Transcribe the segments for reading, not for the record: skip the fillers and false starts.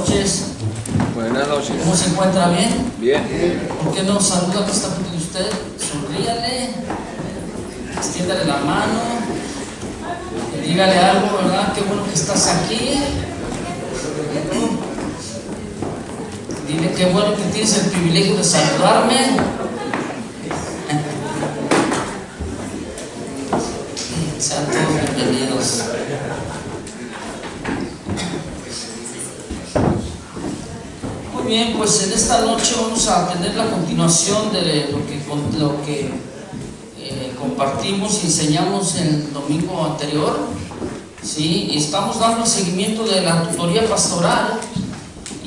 noches. Buenas noches. ¿Cómo se encuentra? ¿Bien? Bien. ¿Por qué no saluda que está frente de usted? Sonríale, extiéndale la mano, dígale algo, ¿verdad? Qué bueno que estás aquí. Dile qué bueno que tienes el privilegio de saludarme. Sean todos bienvenidos. Muy bien, pues en esta noche vamos a tener la continuación de lo que compartimos y enseñamos el domingo anterior, ¿sí? Y estamos dando el seguimiento de la tutoría pastoral.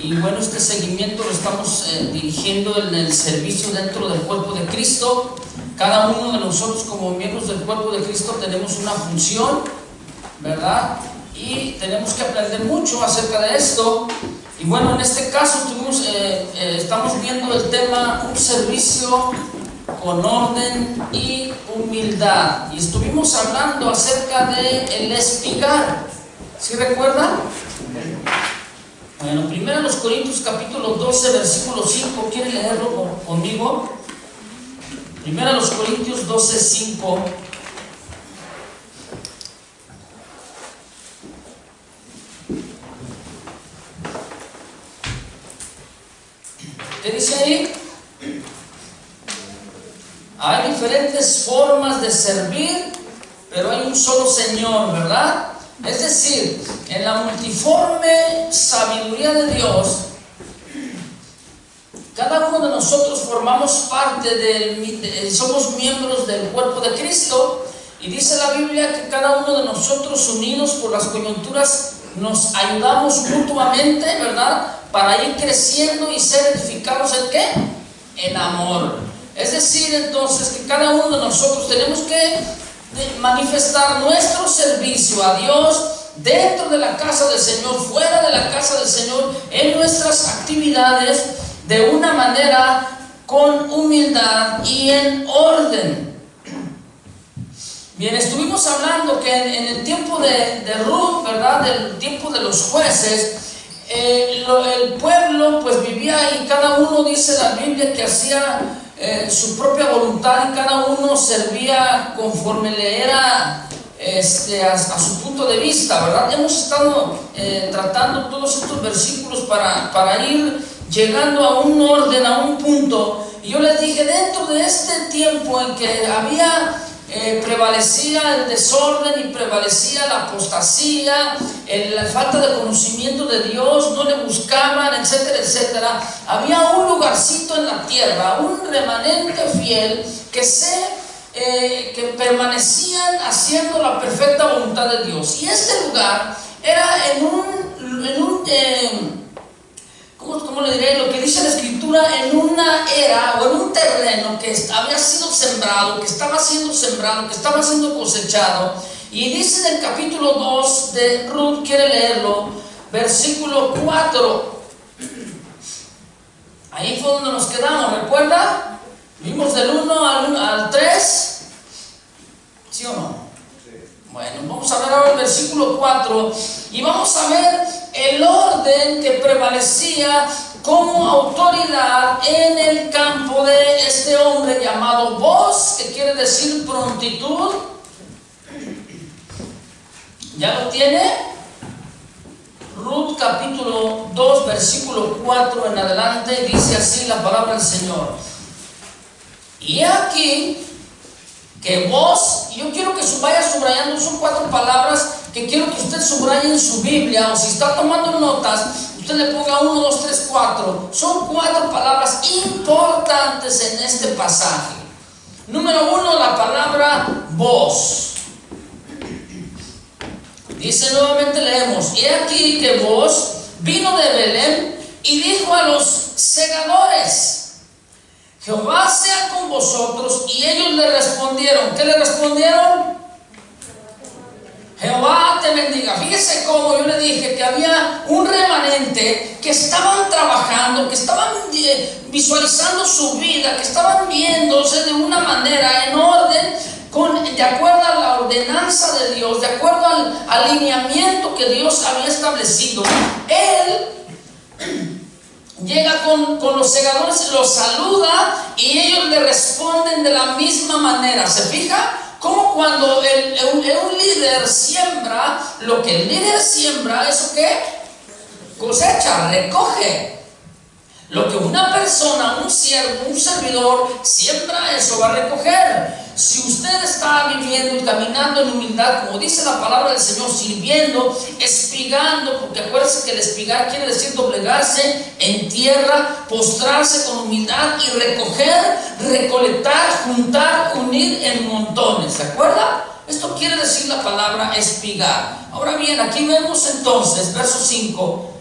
Y bueno, este seguimiento lo estamos dirigiendo en el servicio dentro del cuerpo de Cristo. Cada uno de nosotros como miembros del cuerpo de Cristo tenemos una función, ¿verdad? Y tenemos que aprender mucho acerca de esto. Y bueno, en este caso estamos viendo el tema un servicio con orden y humildad. Y estuvimos hablando acerca de el espigar. ¿Sí recuerdan? Bueno, 1 Corintios capítulo 12, versículo 5, ¿quiere leerlo conmigo? 1 Corintios 12, 5. ¿Qué dice ahí? Hay diferentes formas de servir, pero hay un solo Señor, ¿verdad? Es decir, en la multiforme sabiduría de Dios, cada uno de nosotros formamos parte somos miembros del cuerpo de Cristo, y dice la Biblia que cada uno de nosotros, unidos por las coyunturas, nos ayudamos mutuamente, ¿verdad? Para ir creciendo y ser edificados ¿en qué? En amor. Es decir, entonces, que cada uno de nosotros tenemos que manifestar nuestro servicio a Dios dentro de la casa del Señor, fuera de la casa del Señor, en nuestras actividades, de una manera con humildad y en orden. Bien, estuvimos hablando que en el tiempo de Ruth, ¿verdad? Del tiempo de los jueces, el pueblo pues vivía y cada uno, dice la Biblia, que hacía su propia voluntad y cada uno servía conforme le era a su punto de vista, ¿verdad? Hemos estado tratando todos estos versículos para ir llegando a un orden, a un punto. Y yo les dije, dentro de este tiempo en que prevalecía el desorden y prevalecía la apostasía, la falta de conocimiento de Dios, no le buscaban, etcétera, etcétera, había un lugarcito en la tierra, un remanente fiel que permanecían haciendo la perfecta voluntad de Dios. Y este lugar era ¿cómo le diré? Lo que dice la Escritura, en una era o en un terreno que había sido sembrado, que estaba siendo sembrado, que estaba siendo cosechado. Y dice en el capítulo 2 de Ruth, quiere leerlo, versículo 4. Ahí fue donde nos quedamos, ¿recuerda? Vimos del 1 al 3. ¿Sí o no? Bueno, vamos a ver ahora el versículo 4 y vamos a ver el orden que prevalecía como autoridad en el campo de este hombre llamado Boaz, que quiere decir prontitud. ¿Ya lo tiene? Ruth capítulo 2, versículo 4 en adelante, dice así la palabra del Señor. Y aquí que vos, yo quiero que vaya subrayando, son 4 palabras que quiero que usted subraye en su Biblia, o si está tomando notas, usted le ponga 1, 2, 3, 4. Son 4 palabras importantes en este pasaje. Número 1, la palabra vos. Dice nuevamente, leemos, y aquí que vos vino de Belén y dijo a los segadores: Jehová sea con vosotros. Y ellos le respondieron, ¿qué le respondieron? Jehová te bendiga. Fíjese cómo yo le dije que había un remanente que estaban trabajando, que estaban visualizando su vida, que estaban viéndose de una manera en orden, de acuerdo a la ordenanza de Dios, de acuerdo al alineamiento que Dios había establecido. Él llega con los segadores, los saluda y ellos le responden de la misma manera. ¿Se fija? Como cuando un líder siembra, lo que el líder siembra, ¿eso qué? Cosecha, recoge. Lo que una persona, un siervo, un servidor siembra, eso va a recoger. Si usted está viviendo y caminando en humildad, como dice la palabra del Señor, sirviendo, espigando, porque acuérdense que el espigar quiere decir doblegarse en tierra, postrarse con humildad y recoger, recolectar, juntar, unir en montones. ¿Se acuerda? Esto quiere decir la palabra espigar. Ahora bien, aquí vemos entonces, verso 5.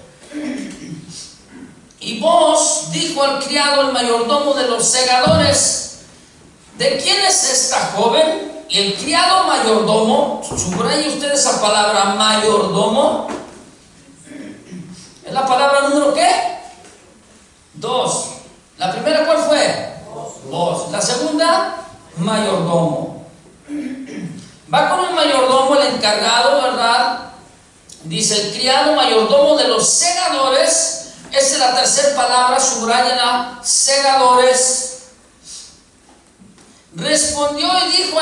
Y vos, dijo al criado el mayordomo de los segadores, ¿de quién es esta joven? Y el criado mayordomo, subrayen ustedes esa palabra mayordomo, ¿es la palabra número qué? 2. ¿La primera cuál fue? Vos. La segunda, mayordomo. Va con el mayordomo, el encargado, ¿verdad? Dice el criado mayordomo de los segadores. Esa es la tercera palabra, subrayenla, segadores. Respondió y dijo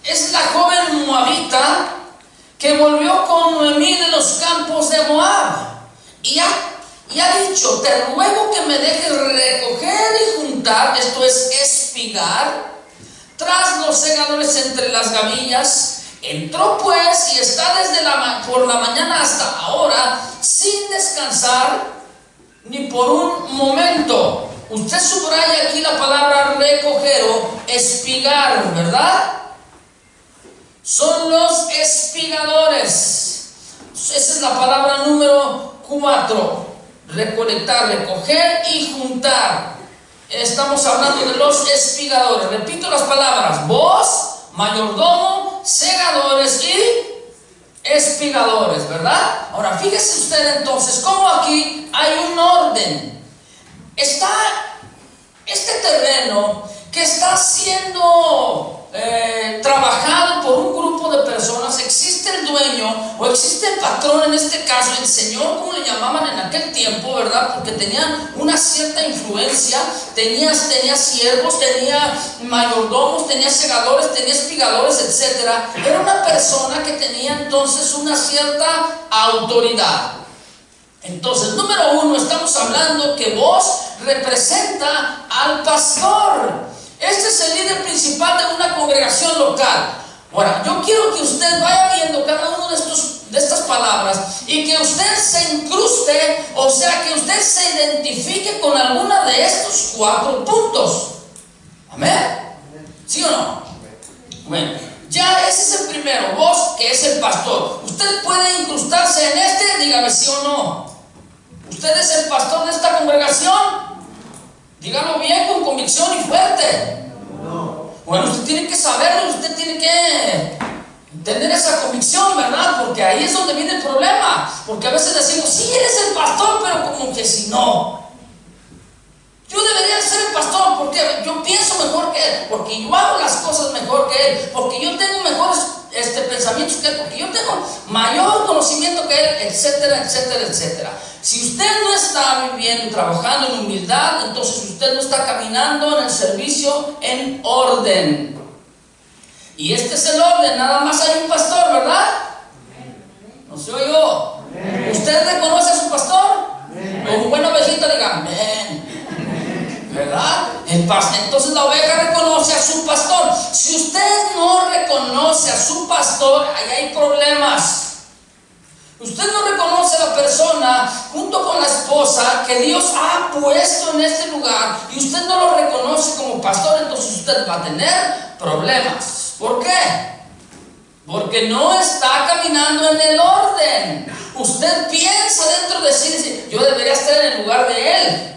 es la joven moabita que volvió con Noemí de los campos de Moab. Y ha dicho, te ruego que me dejes recoger y juntar, esto es espigar, tras los segadores entre las gavillas. Entró pues y está desde por la mañana hasta ahora sin descansar ni por un momento. Usted subraya aquí la palabra recoger o espigar, ¿verdad? Son los espigadores. Esa es la palabra número 4. Recolectar, recoger y juntar. Estamos hablando de los espigadores. Repito las palabras: vos, mayordomo, segadores y espigadores, ¿verdad? Ahora fíjese usted entonces cómo aquí hay un orden. Está este terreno que está siendo trabajado por un grupo de personas. Existe el dueño o existe el patrón, en este caso el señor, como le llamaban en aquel tiempo, ¿verdad? Porque tenían una cierta influencia. Tenía siervos, tenía mayordomos, tenía segadores, tenía espigadores, etc. Era una persona que tenía entonces una cierta autoridad. Entonces, número 1, estamos hablando que vos representa al pastor. Este es el líder principal de una congregación local. Ahora, yo quiero que usted vaya viendo cada uno de estas palabras y que usted se incruste, o sea, que usted se identifique con alguna de estos 4 puntos. ¿Amén? ¿Sí o no? Bueno, ya ese es el primero, vos que es el pastor. Usted puede incrustarse en este, dígame sí o no. ¿Usted es el pastor de esta congregación? Dígalo bien, con convicción y fuerte. No. Bueno, usted tiene que saberlo, usted tiene que tener esa convicción, ¿verdad? Porque ahí es donde viene el problema. Porque a veces decimos, sí, eres el pastor, pero como que si no. Yo debería ser el pastor porque yo pienso mejor que él, porque yo hago las cosas mejor que él, porque yo tengo mejores pensamientos que él, porque yo tengo mayor conocimiento que él, etcétera, etcétera, etcétera. Si usted no está viviendo y trabajando en humildad, entonces usted no está caminando en el servicio en orden. Y este es el orden, nada más hay un pastor, ¿verdad? No se oyó. ¿Usted reconoce a su pastor? Como buena ovejita diga amén. ¿Verdad? Entonces la oveja reconoce a su pastor. Si usted no reconoce a su pastor, ahí hay problemas. Usted no reconoce a la persona junto con la esposa que Dios ha puesto en este lugar y usted no lo reconoce como pastor, entonces usted va a tener problemas. ¿Por qué? Porque no está caminando en el orden. Usted piensa dentro de sí, dice, yo debería estar en el lugar de él.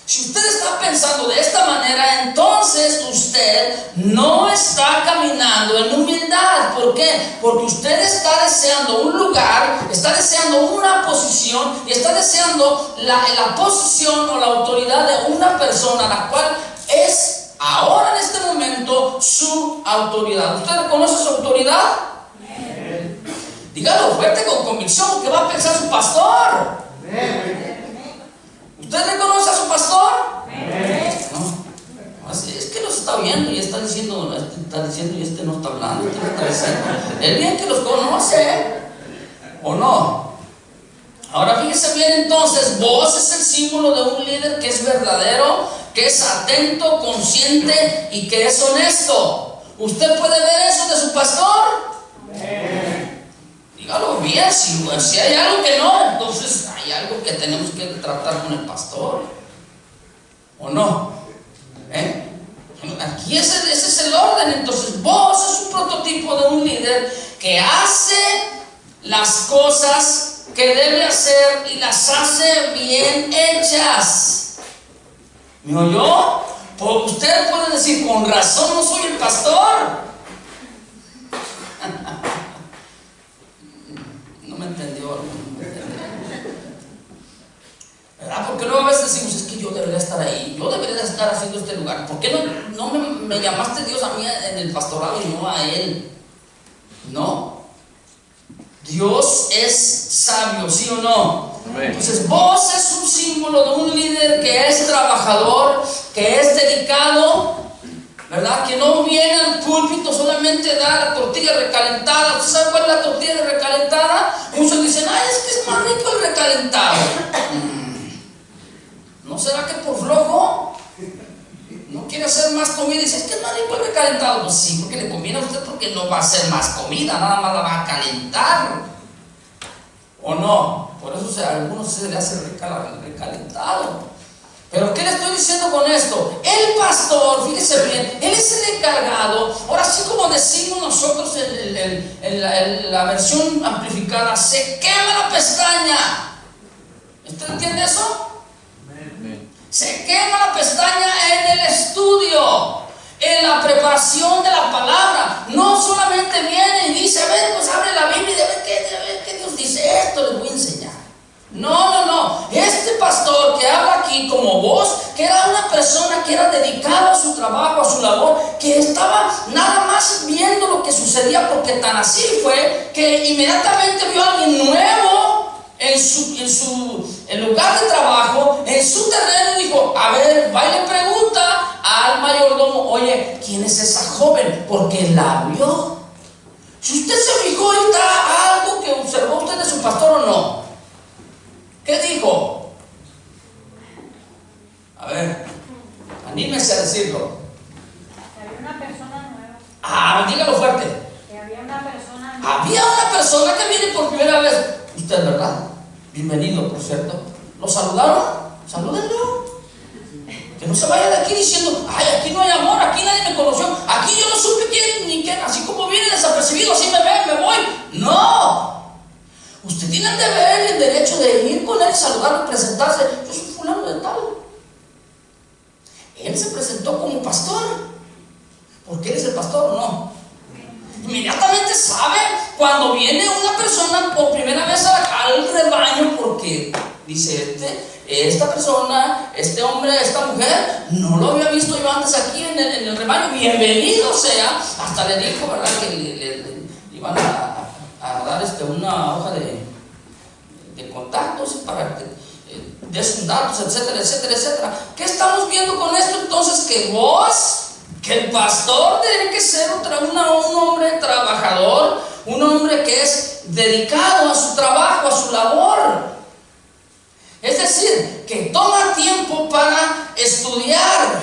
Si usted está pensando de esta manera, entonces usted no está caminando en humildad. ¿Por qué? Porque usted está deseando un lugar, está deseando una posición y está deseando la posición o la autoridad de una persona, la cual es ahora en este momento su autoridad. ¿Usted reconoce su autoridad? Dígalo fuerte con convicción, ¿qué va a pensar su pastor? Es bien que los conoce, ¿o no? Ahora fíjese bien entonces, voz es el símbolo de un líder que es verdadero, que es atento, consciente y que es honesto. ¿Usted puede ver eso de su pastor? Dígalo bien, si hay algo que no, entonces hay algo que tenemos que tratar con el pastor, ¿o no? Aquí ese es el orden. Entonces vos es un prototipo de un líder que hace las cosas que debe hacer y las hace bien hechas. ¿Me oyó? Pues usted puede decir, con razón no soy el pastor. No me entendió. ¿Verdad? Porque luego a veces decimos, es que yo debería estar ahí, yo debería estar haciendo este lugar. ¿Por qué no me llamaste Dios a mí en el pastorado y no a él? No. Dios es sabio, ¿sí o no? Amén. Entonces vos es un símbolo de un líder que es trabajador, que es dedicado, ¿verdad? Que no viene al púlpito solamente a dar la tortilla recalentada. ¿Usted sabe cuál es la tortilla recalentada? Muchos dicen, ay, es que es más rico el recalentado. ¿No será que por flojo no quiere hacer más comida? Y dice, es que es más rico el recalentado. Pues sí, porque le conviene a usted, porque no va a hacer más comida, nada más la va a calentar, ¿o no? Por eso a algunos se le hace recalentado. Pero ¿qué le estoy diciendo con esto? El pastor, fíjese bien, él es el encargado. Ahora sí, como decimos nosotros en la versión amplificada, se quema la pestaña. ¿Usted entiende eso? Se quema la pestaña en el estudio, en la preparación de la palabra. No solamente viene y dice, a ver, pues abre la Biblia y de ver qué Dios dice, esto les voy a enseñar. No. Este pastor que habla aquí como vos, que era una persona que era dedicada a su trabajo, a su labor, que estaba nada más viendo lo que sucedía, porque tan así fue que inmediatamente vio a alguien nuevo en su lugar de trabajo, en su terreno, y dijo, a ver, va y le pregunta al mayordomo, oye, ¿quién es esa joven? Porque la vio. Si usted se fijó ahorita algo que observó usted de su pastor o no, ¿qué dijo? A ver, anímese a decirlo. Había una persona nueva. Dígalo fuerte. Que había una persona nueva. Había una persona que viene por primera vez. Usted, ¿verdad? Bienvenido, por cierto. ¿Lo saludaron? Salúdenlo. Que no se vaya de aquí diciendo, ay, aquí no hay amor, aquí nadie me conoció, aquí yo no supe quién ni quién, así como viene desapercibido, así me ven, me voy. No. Usted tiene el deber y el derecho de ir con él, saludarlo, presentarse. Yo soy fulano de tal. Él se presentó como pastor. ¿Por qué eres el pastor o no? Inmediatamente sabe cuando viene una persona por primera vez al rebaño, porque dice, esta persona, este hombre, esta mujer, no lo había visto yo antes aquí en el rebaño, bienvenido sea. Hasta le dijo, ¿verdad?, que le iban a dar una hoja de contactos para que de sus datos, etcétera. ¿Qué estamos viendo con esto entonces? Que el pastor tiene que ser un hombre trabajador, un hombre que es dedicado a su trabajo, a su labor. Es decir, que toma tiempo para estudiar.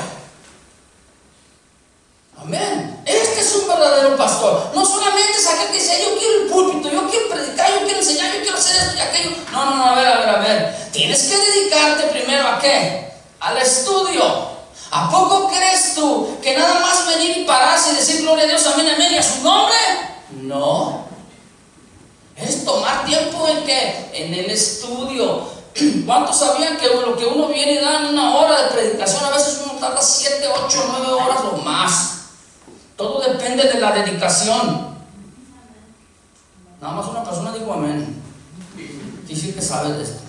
Amén. Este es un verdadero pastor. No solamente es aquel que dice, yo quiero el púlpito, yo quiero predicar, yo quiero enseñar, yo quiero hacer esto y aquello. No, a ver. Tienes que dedicarte primero ¿a qué? Al estudio. ¿A poco crees tú que nada más venir y pararse y decir gloria a Dios, amén, y a su nombre? No. Es tomar tiempo en el estudio. ¿Cuántos sabían que lo que uno viene y da en una hora de predicación, a veces uno tarda 7, 8, 9 horas o más? Todo depende de la dedicación. Nada más una persona dijo amén. Dice que sabe de esto.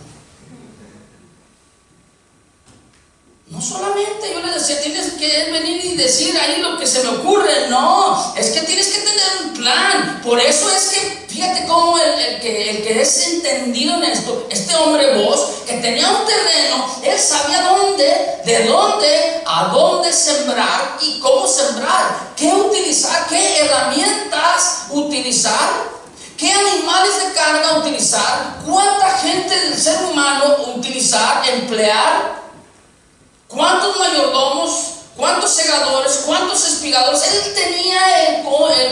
No solamente yo le decía, tienes que venir y decir ahí lo que se me ocurre. No, es que tienes que tener un plan. Por eso es que fíjate cómo el que es entendido en esto, este hombre Booz, que tenía un terreno, él sabía de dónde, a dónde sembrar y cómo sembrar, qué utilizar, qué herramientas utilizar, qué animales de carga utilizar, cuánta gente del ser humano utilizar, emplear, cuántos mayordomos, cuántos segadores, cuántos espigadores. Él tenía el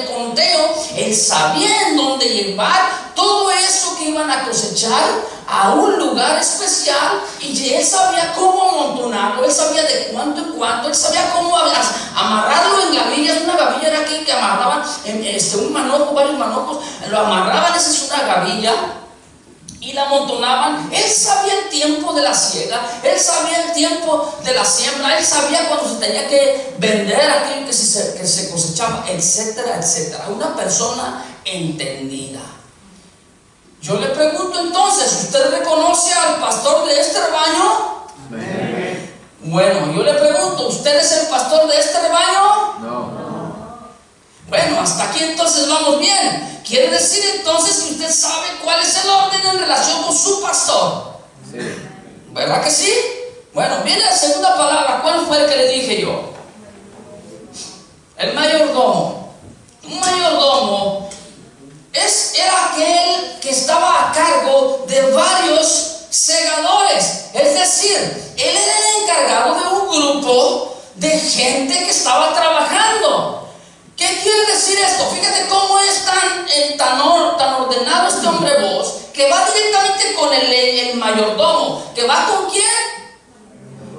conteo, él sabía en dónde llevar todo eso que iban a cosechar a un lugar especial, y él sabía cómo amontonarlo, él sabía de cuánto en cuánto, él sabía cómo amarrarlo en gavillas. Una gavilla era aquí que amarraban un manojo, varios manojos, lo amarraban, esa es una gavilla, y la amontonaban. Él sabía el tiempo de la siega, él sabía el tiempo de la siembra, él sabía cuando se tenía que vender aquello que se cosechaba, etcétera, etcétera. Una persona entendida. Yo le pregunto entonces, ¿usted reconoce al pastor de este rebaño? Amén. Bueno, yo le pregunto, ¿usted es el pastor de este rebaño? No. Bueno, hasta aquí entonces vamos bien. Quiere decir entonces que usted sabe cuál es el orden en relación con su pastor. Sí. ¿Verdad que sí? Bueno, viene la segunda palabra. ¿Cuál fue el que le dije yo? El mayordomo. Un mayordomo era aquel que estaba a cargo de varios segadores. Es decir, él era el encargado de un grupo de gente que estaba trabajando. ¿Qué quiere decir esto? Fíjate cómo es tan ordenado este hombre Booz, que va directamente con el mayordomo. ¿Que va con quién?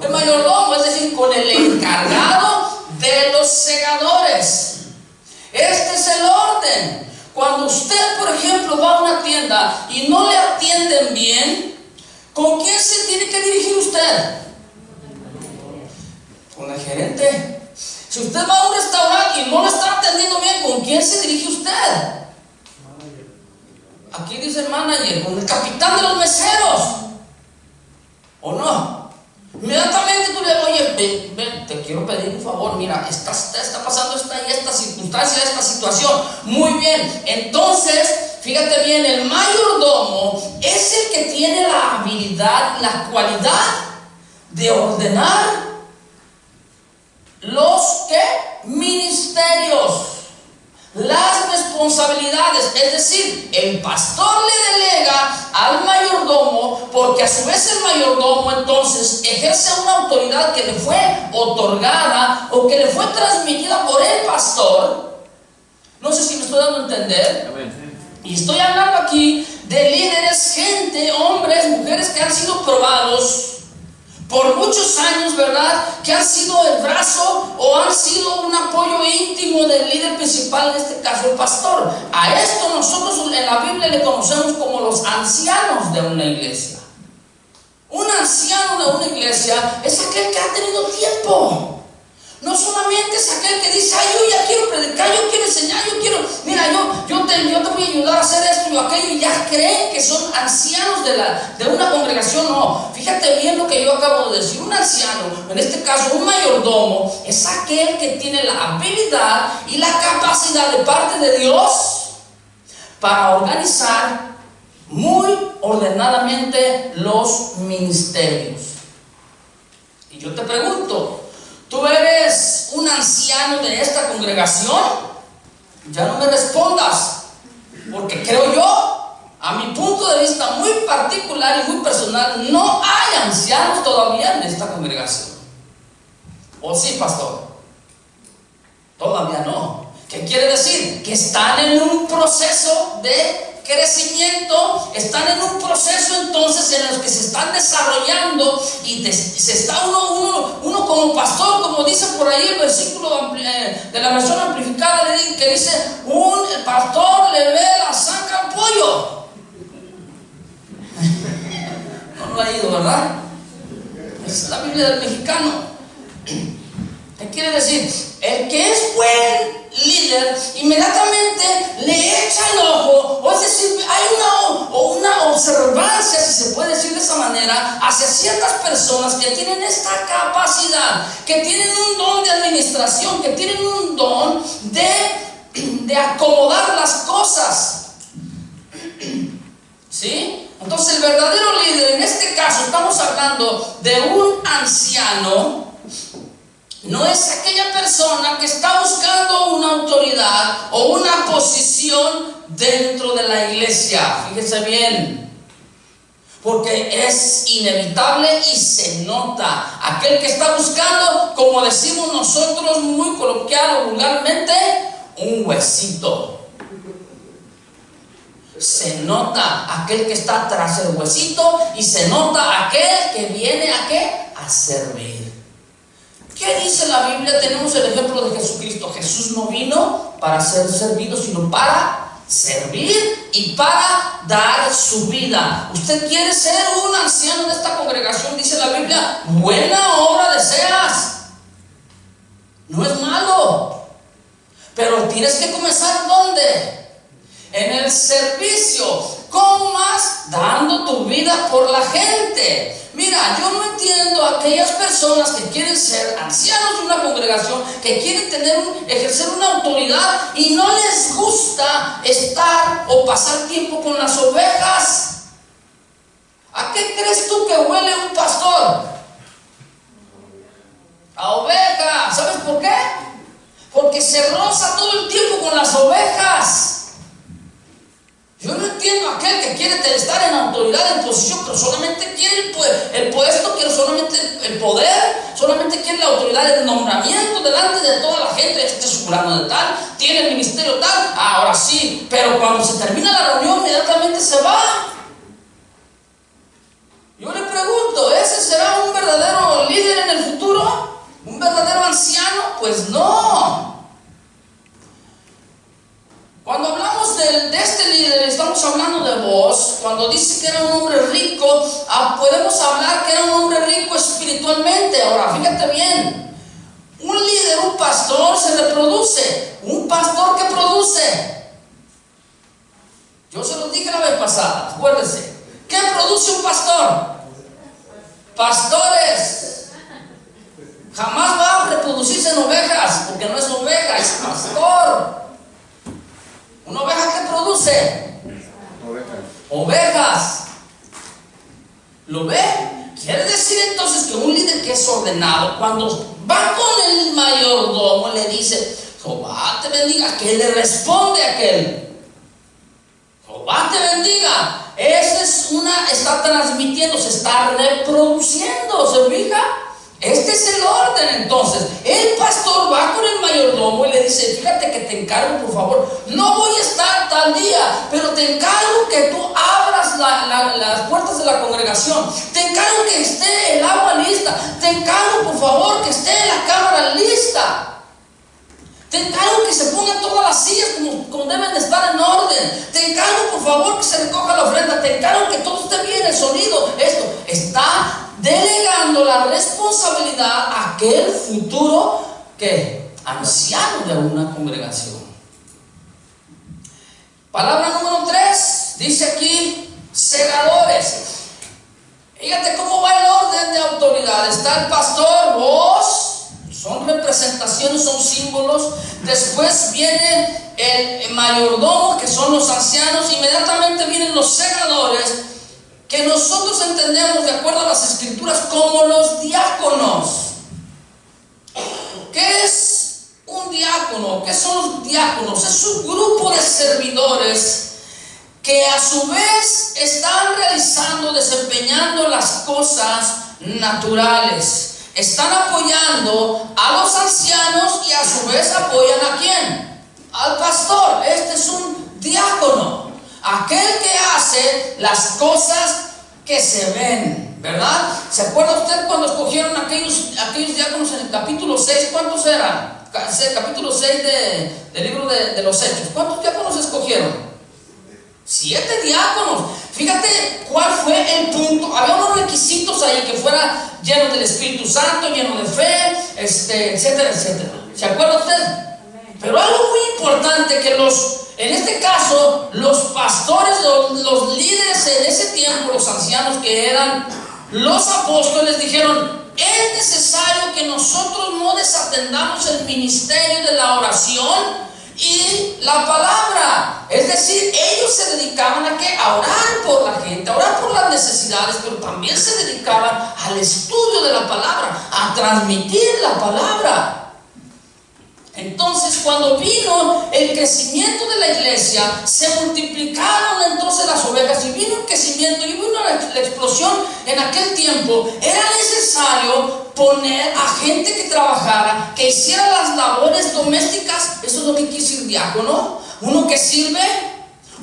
El mayordomo, es decir, con el encargado de los segadores. Este es el orden. Cuando usted, por ejemplo, va a una tienda y no le atienden bien, ¿con quién se tiene que dirigir usted? Con el gerente. Si usted va a un restaurante y no lo están atendiendo bien, ¿con quién se dirige usted? Aquí dice el manager, con el capitán de los meseros. ¿O no? Inmediatamente tú le dices, oye, ven, te quiero pedir un favor, mira, está pasando esta circunstancia, esta situación. Muy bien, entonces, fíjate bien, el mayordomo es el que tiene la habilidad, la cualidad de ordenar los ministerios, las responsabilidades. Es decir, el pastor le delega al mayordomo, porque a su vez el mayordomo entonces ejerce una autoridad que le fue otorgada o que le fue transmitida por el pastor. No sé si me estoy dando a entender. Amén. Y estoy hablando aquí de líderes, gente, hombres, mujeres que han sido probados por muchos años, ¿verdad? Que han sido el brazo o han sido un apoyo íntimo del líder principal, en este caso el pastor. A esto nosotros en la Biblia le conocemos como los ancianos de una iglesia. Un anciano de una iglesia es aquel que ha tenido tiempo. No solamente es aquel que dice, ay, yo ya quiero predicar, yo quiero enseñar, yo quiero, mira, yo te voy a ayudar a hacer esto y aquello, y ya creen que son ancianos de una congregación. No, fíjate bien lo que yo acabo de decir. Un anciano, en este caso un mayordomo, es aquel que tiene la habilidad y la capacidad de parte de Dios para organizar muy ordenadamente los ministerios. Y yo te pregunto, ¿tú eres un anciano de esta congregación? Ya no me respondas, porque creo yo, a mi punto de vista muy particular y muy personal, no hay ancianos todavía en esta congregación. ¿O sí, pastor? Todavía no. ¿Qué quiere decir? Que están en un proceso de crecimiento, están en un proceso entonces en el que se están desarrollando y se está uno como pastor, como dice por ahí el versículo de la versión amplificada, que dice, el pastor le ve la zanja al pollo. No lo ha ido, ¿verdad? Esa es la Biblia del mexicano. ¿Qué quiere decir? El que es buen líder inmediatamente le echa el ojo, o es decir, hay una observancia, si se puede decir de esa manera, hacia ciertas personas que tienen esta capacidad, que tienen un don de administración, que tienen un don de acomodar las cosas. ¿Sí? Entonces el verdadero líder, en este caso estamos hablando de un anciano, no es aquella persona que está buscando una autoridad o una posición dentro de la iglesia. Fíjense bien, porque es inevitable y se nota. Aquel que está buscando, como decimos nosotros muy coloquial o vulgarmente, un huesito. Se nota aquel que está tras el huesito y se nota aquel que viene a ¿qué? A servir. ¿Qué dice la Biblia? Tenemos el ejemplo de Jesucristo. Jesús no vino para ser servido, sino para servir y para dar su vida. Usted quiere ser un anciano de esta congregación, dice la Biblia, buena obra deseas. No es malo, pero tienes que comenzar ¿dónde? En el servicio. ¿Cómo más? Dando tu vida por la gente. Mira, yo no entiendo a aquellas personas que quieren ser ancianos de una congregación, que quieren ejercer una autoridad y no les gusta estar o pasar tiempo con las ovejas. ¿A qué crees tú que huele un pastor? A oveja. ¿Sabes por qué? Porque se roza todo el tiempo con las ovejas. Yo no entiendo a aquel que quiere estar en autoridad, en posición, pero solamente quiere el puesto, quiere solamente el poder, solamente quiere la autoridad, el nombramiento delante de toda la gente. Este es fulano de tal, tiene el ministerio tal, ahora sí, pero cuando se termina la reunión inmediatamente se va. Yo le pregunto, ¿ese será un verdadero líder en el futuro? ¿Un verdadero anciano? Pues no. Cuando hablamos de este líder, estamos hablando de vos. Cuando dice que era un hombre rico, podemos hablar que era un hombre rico espiritualmente. Ahora, fíjate bien, un líder, un pastor se reproduce. ¿Un pastor qué produce? Yo se lo dije la vez pasada, acuérdense. ¿Qué produce un pastor? Pastores. Jamás va a reproducirse en ovejas, porque no es oveja, es pastor. ¿Una oveja qué produce? Ovejas. ¿Lo ve? Quiere decir entonces que un líder que es ordenado, cuando va con el mayordomo, le dice, Jehová te bendiga, que le responde a aquel, Jehová te bendiga. Está transmitiendo, se está reproduciendo, ¿se fija? Este es el orden. Entonces el pastor va con el mayordomo y le dice, fíjate que te encargo, por favor, no voy a estar tal día, pero te encargo que tú abras las puertas de la congregación, te encargo que esté el agua lista, te encargo por favor que esté la cámara lista, te encargo que se pongan todas las sillas como deben de estar en orden, te encargo por favor que se recoja la ofrenda, te encargo que todo esté bien, el sonido, esto. Está delegando la responsabilidad a aquel futuro anciano de una congregación. Palabra número 3, dice aquí, segadores. Fíjate cómo va el orden de autoridad. Está el pastor, vos, son representaciones, son símbolos. Después viene el mayordomo, que son los ancianos. Inmediatamente vienen los segadores, que nosotros entendemos de acuerdo a las escrituras como los diáconos. ¿Qué es un diácono? ¿Qué son los diáconos? Es un grupo de servidores que a su vez están realizando, desempeñando las cosas naturales. Están apoyando a los ancianos y a su vez apoyan ¿a quién? Al pastor. Este es un diácono. Aquel que hace las cosas que se ven, ¿verdad? ¿Se acuerda usted cuando escogieron aquellos diáconos en el capítulo 6? ¿Cuántos eran? Capítulo 6 del libro de los Hechos. ¿Cuántos diáconos escogieron? 7 diáconos. Fíjate cuál fue el punto. Había unos requisitos ahí, que fuera lleno del Espíritu Santo, lleno de fe, etcétera, etcétera. ¿Se acuerda usted? Pero algo muy importante, que en este caso, los pastores, los líderes en ese tiempo, los ancianos que eran los apóstoles, dijeron, es necesario que nosotros no desatendamos el ministerio de la oración y la palabra. Es decir, ellos se dedicaban a ¿qué? A orar por la gente, a orar por las necesidades, pero también se dedicaban al estudio de la palabra, a transmitir la palabra. Entonces, cuando vino el crecimiento de la iglesia, se multiplicaron entonces las ovejas y vino el crecimiento y vino la explosión en aquel tiempo. Era necesario poner a gente que trabajara, que hiciera las labores domésticas. Eso es lo que quiere decir diácono. Uno que sirve,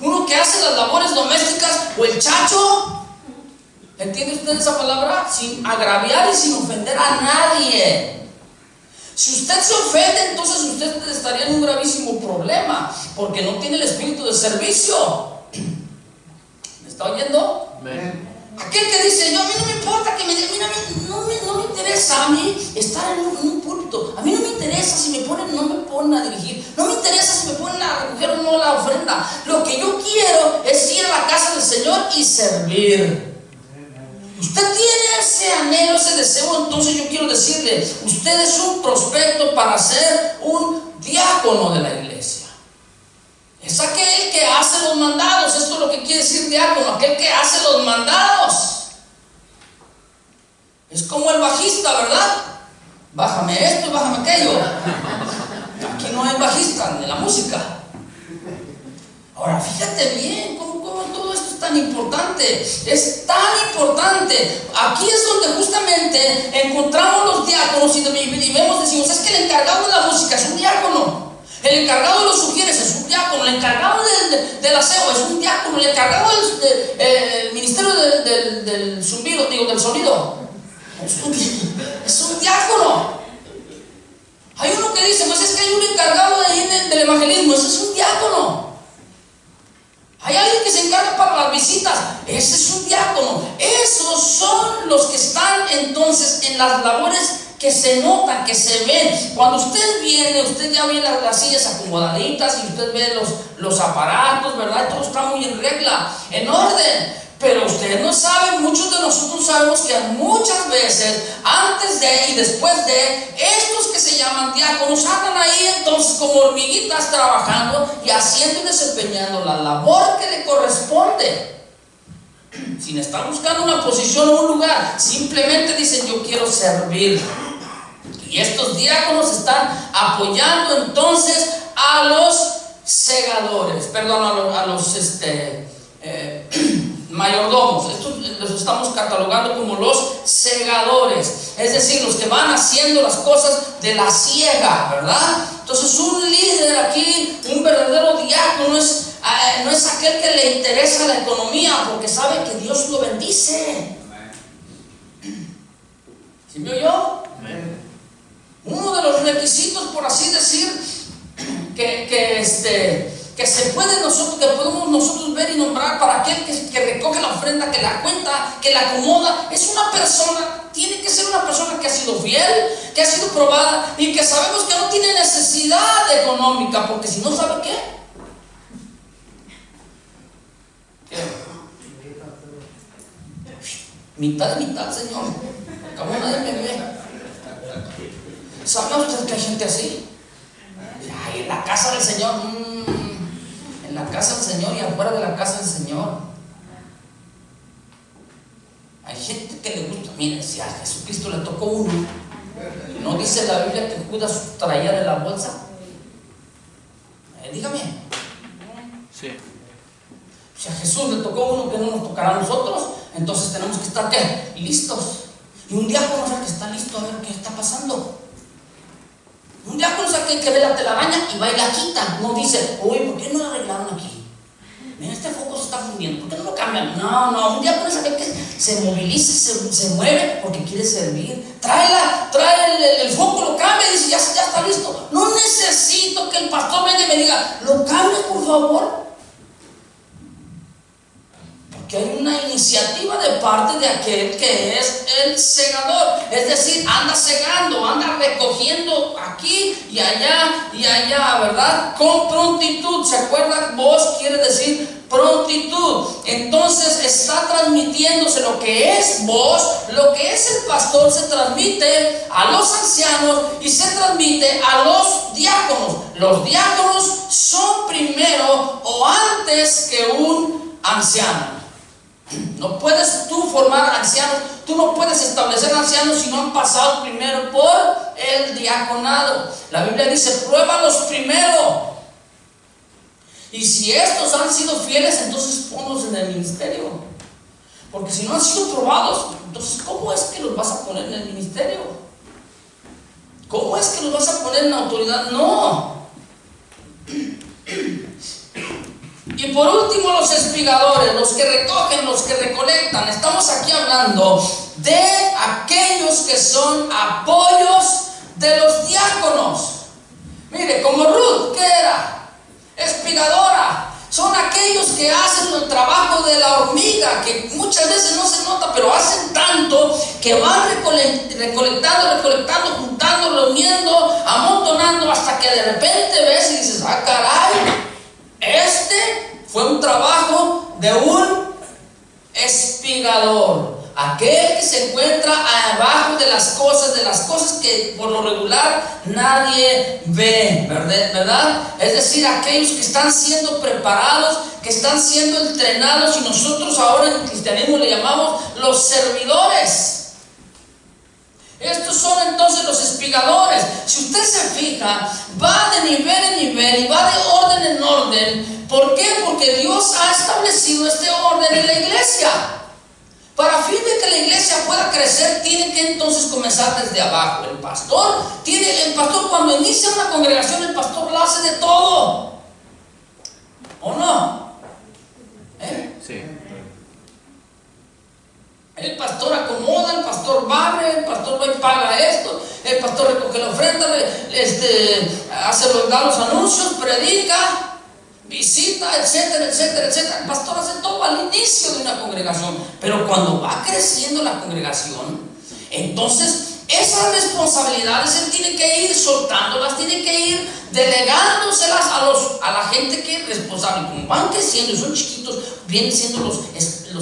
uno que hace las labores domésticas, o el chacho. ¿Entiende usted esa palabra? Sin agraviar y sin ofender a nadie. Si usted se ofende, entonces usted estaría en un gravísimo problema, porque no tiene el espíritu de servicio. ¿Me está oyendo? Amén. Aquel que dice, yo a mí no me importa que me digan, mira, no me interesa a mí estar en un púlpito, a mí no me interesa si no me ponen a dirigir, no me interesa si me ponen a recoger o no la ofrenda. Lo que yo quiero es ir a la casa del Señor y servir. Usted tiene ese anhelo, ese deseo, entonces yo quiero decirle, usted es un prospecto para ser un diácono de la iglesia. Es aquel que hace los mandados. Esto es lo que quiere decir diácono, aquel que hace los mandados. Es como el bajista, ¿verdad? Bájame esto y bájame aquello. Aquí no hay bajista en la música. Ahora, fíjate bien cómo todo esto es tan importante. Es tan importante. Aquí es donde justamente encontramos los diáconos y decimos, es que el encargado de la música es un diácono. El encargado de los sugieres es un diácono. El encargado del aseo es un diácono. El encargado del ministerio del zumbido, del sonido, es un diácono. Hay uno que dice, pues es que hay un encargado del evangelismo. Ese es un diácono. Hay alguien que se encarga para las visitas. Ese es un diácono. Esos son los que están entonces en las labores que se notan, que se ven. Cuando usted viene, usted ya ve las sillas acomodaditas y usted ve los aparatos, ¿verdad? Todo está muy en regla, en orden. Pero usted no sabe, muchos de nosotros sabemos que muchas veces, antes de y después de, estos que se llaman diáconos andan ahí entonces como hormiguitas trabajando y haciendo y desempeñando la labor que le corresponde, sin estar buscando una posición o un lugar. Simplemente dicen, yo quiero servir. Y estos diáconos están apoyando entonces a los segadores, perdón, a los mayordomos. Estos los estamos catalogando como los segadores, es decir, los que van haciendo las cosas de la siega, ¿verdad? Entonces, un líder aquí, un verdadero diácono, no es aquel que le interesa la economía, porque sabe que Dios lo bendice. ¿Sí me oyó? Uno de los requisitos, por así decir, que se puede que podemos nosotros ver y nombrar para aquel que recoge la ofrenda, que la cuenta, que la acomoda, es una persona, tiene que ser una persona que ha sido fiel, que ha sido probada y que sabemos que no tiene necesidad económica, porque si no, ¿sabe qué? Mitad de mitad, Señor. Como nadie me ve. ¿Sabe usted que hay gente así? Ay, en la casa del Señor, en la casa del Señor y afuera de la casa del Señor. Hay gente que le gusta. Miren, si a Jesucristo le tocó uno, ¿no dice la Biblia que Judas traía de la bolsa? Dígame. Sí. Si a Jesús le tocó uno, que no nos tocará a nosotros, entonces tenemos que estar ¿qué? Listos. Y un diácono es el que está listo a ver qué está pasando. Un diácono es aquel que ve la telaraña y va y la quita. No dice, uy, ¿por qué no la arreglaron aquí? Mira, este foco se está fundiendo, ¿por qué no lo cambian? No, un diácono es aquel que se moviliza, se mueve porque quiere servir. Trae el foco, lo cambia y dice, ya está listo. No necesito que el pastor venga y me diga, ¿lo cambias por favor? Que hay una iniciativa de parte de aquel que es el segador, es decir, anda segando, anda recogiendo aquí y allá, ¿verdad? Con prontitud. ¿Se acuerdan? Vos quiere decir prontitud. Entonces está transmitiéndose lo que es vos, lo que es el pastor, se transmite a los ancianos y se transmite a los diáconos. Los diáconos son primero o antes que un anciano. No puedes tú formar ancianos, tú no puedes establecer ancianos si no han pasado primero por el diaconado. La Biblia dice, pruébalos primero. Y si estos han sido fieles, entonces ponlos en el ministerio. Porque si no han sido probados, entonces ¿cómo es que los vas a poner en el ministerio? ¿Cómo es que los vas a poner en la autoridad? No. Y por último, los espigadores, los que recogen, los que recolectan. Estamos aquí hablando de aquellos que son apoyos de los diáconos. Mire, como Ruth, ¿qué era? Espigadora. Son aquellos que hacen el trabajo de la hormiga, que muchas veces no se nota, pero hacen tanto que van recolectando, juntando, reuniendo, amontonando, hasta que de repente ves y dices, ah, caray, este fue un trabajo de un espigador. Aquel que se encuentra abajo de las cosas que por lo regular nadie ve, ¿verdad? Es decir, aquellos que están siendo preparados, que están siendo entrenados, y nosotros ahora en el cristianismo le llamamos los servidores. Estos son entonces los espigadores. Si usted se fija, va de nivel en nivel y va de orden en orden. ¿Por qué? Porque Dios ha establecido este orden en la iglesia. Para fin de que la iglesia pueda crecer, tiene que entonces comenzar desde abajo. El pastor cuando inicia una congregación, el pastor lo hace de todo. ¿O no? Sí. El pastor acomoda, el pastor barre, el pastor va y paga esto, el pastor recoge la ofrenda, da los anuncios, predica, visita, etcétera, etcétera, etcétera. El pastor hace todo al inicio de una congregación, pero cuando va creciendo la congregación, entonces esas responsabilidades él tiene que ir soltándolas, tiene que ir delegándoselas a la gente que es responsable. Como van creciendo y son chiquitos, vienen siendo los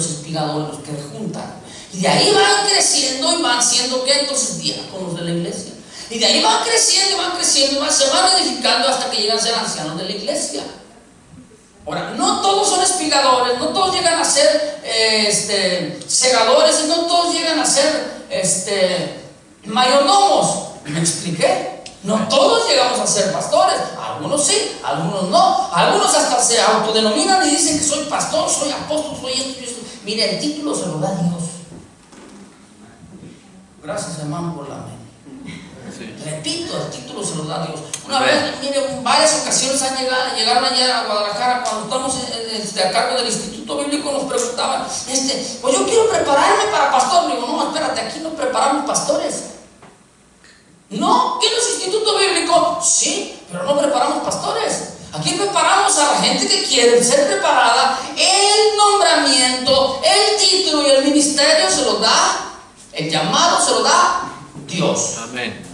espigadores, los que juntan. Y de ahí van creciendo y van siendo, ¿qué? Entonces diáconos de la iglesia. Y de ahí van creciendo y van creciendo y se van edificando hasta que llegan a ser ancianos de la iglesia. Ahora, no todos son espigadores, no todos llegan a ser segadores, y no todos llegan a ser mayordomos. ¿Me expliqué? No todos llegamos a ser pastores. Algunos sí, algunos no. Algunos hasta se autodenominan y dicen que soy pastor, soy apóstol, soy esto y esto. Mire, el título se lo da Dios. Gracias, hermano, por la mente. Sí. Repito, el título se lo da Dios. Una vez, mire, en varias ocasiones llegaron allá a Guadalajara, cuando estamos a cargo del Instituto Bíblico, nos preguntaban, pues yo quiero prepararme para pastor. Le digo, no, espérate, aquí no preparamos pastores. No, ¿qué no es Instituto Bíblico? Sí, pero no preparamos pastores. Aquí preparamos a la gente que quiere ser preparada. El nombramiento, el título y el ministerio se lo da, el llamado se lo da Dios. Amén.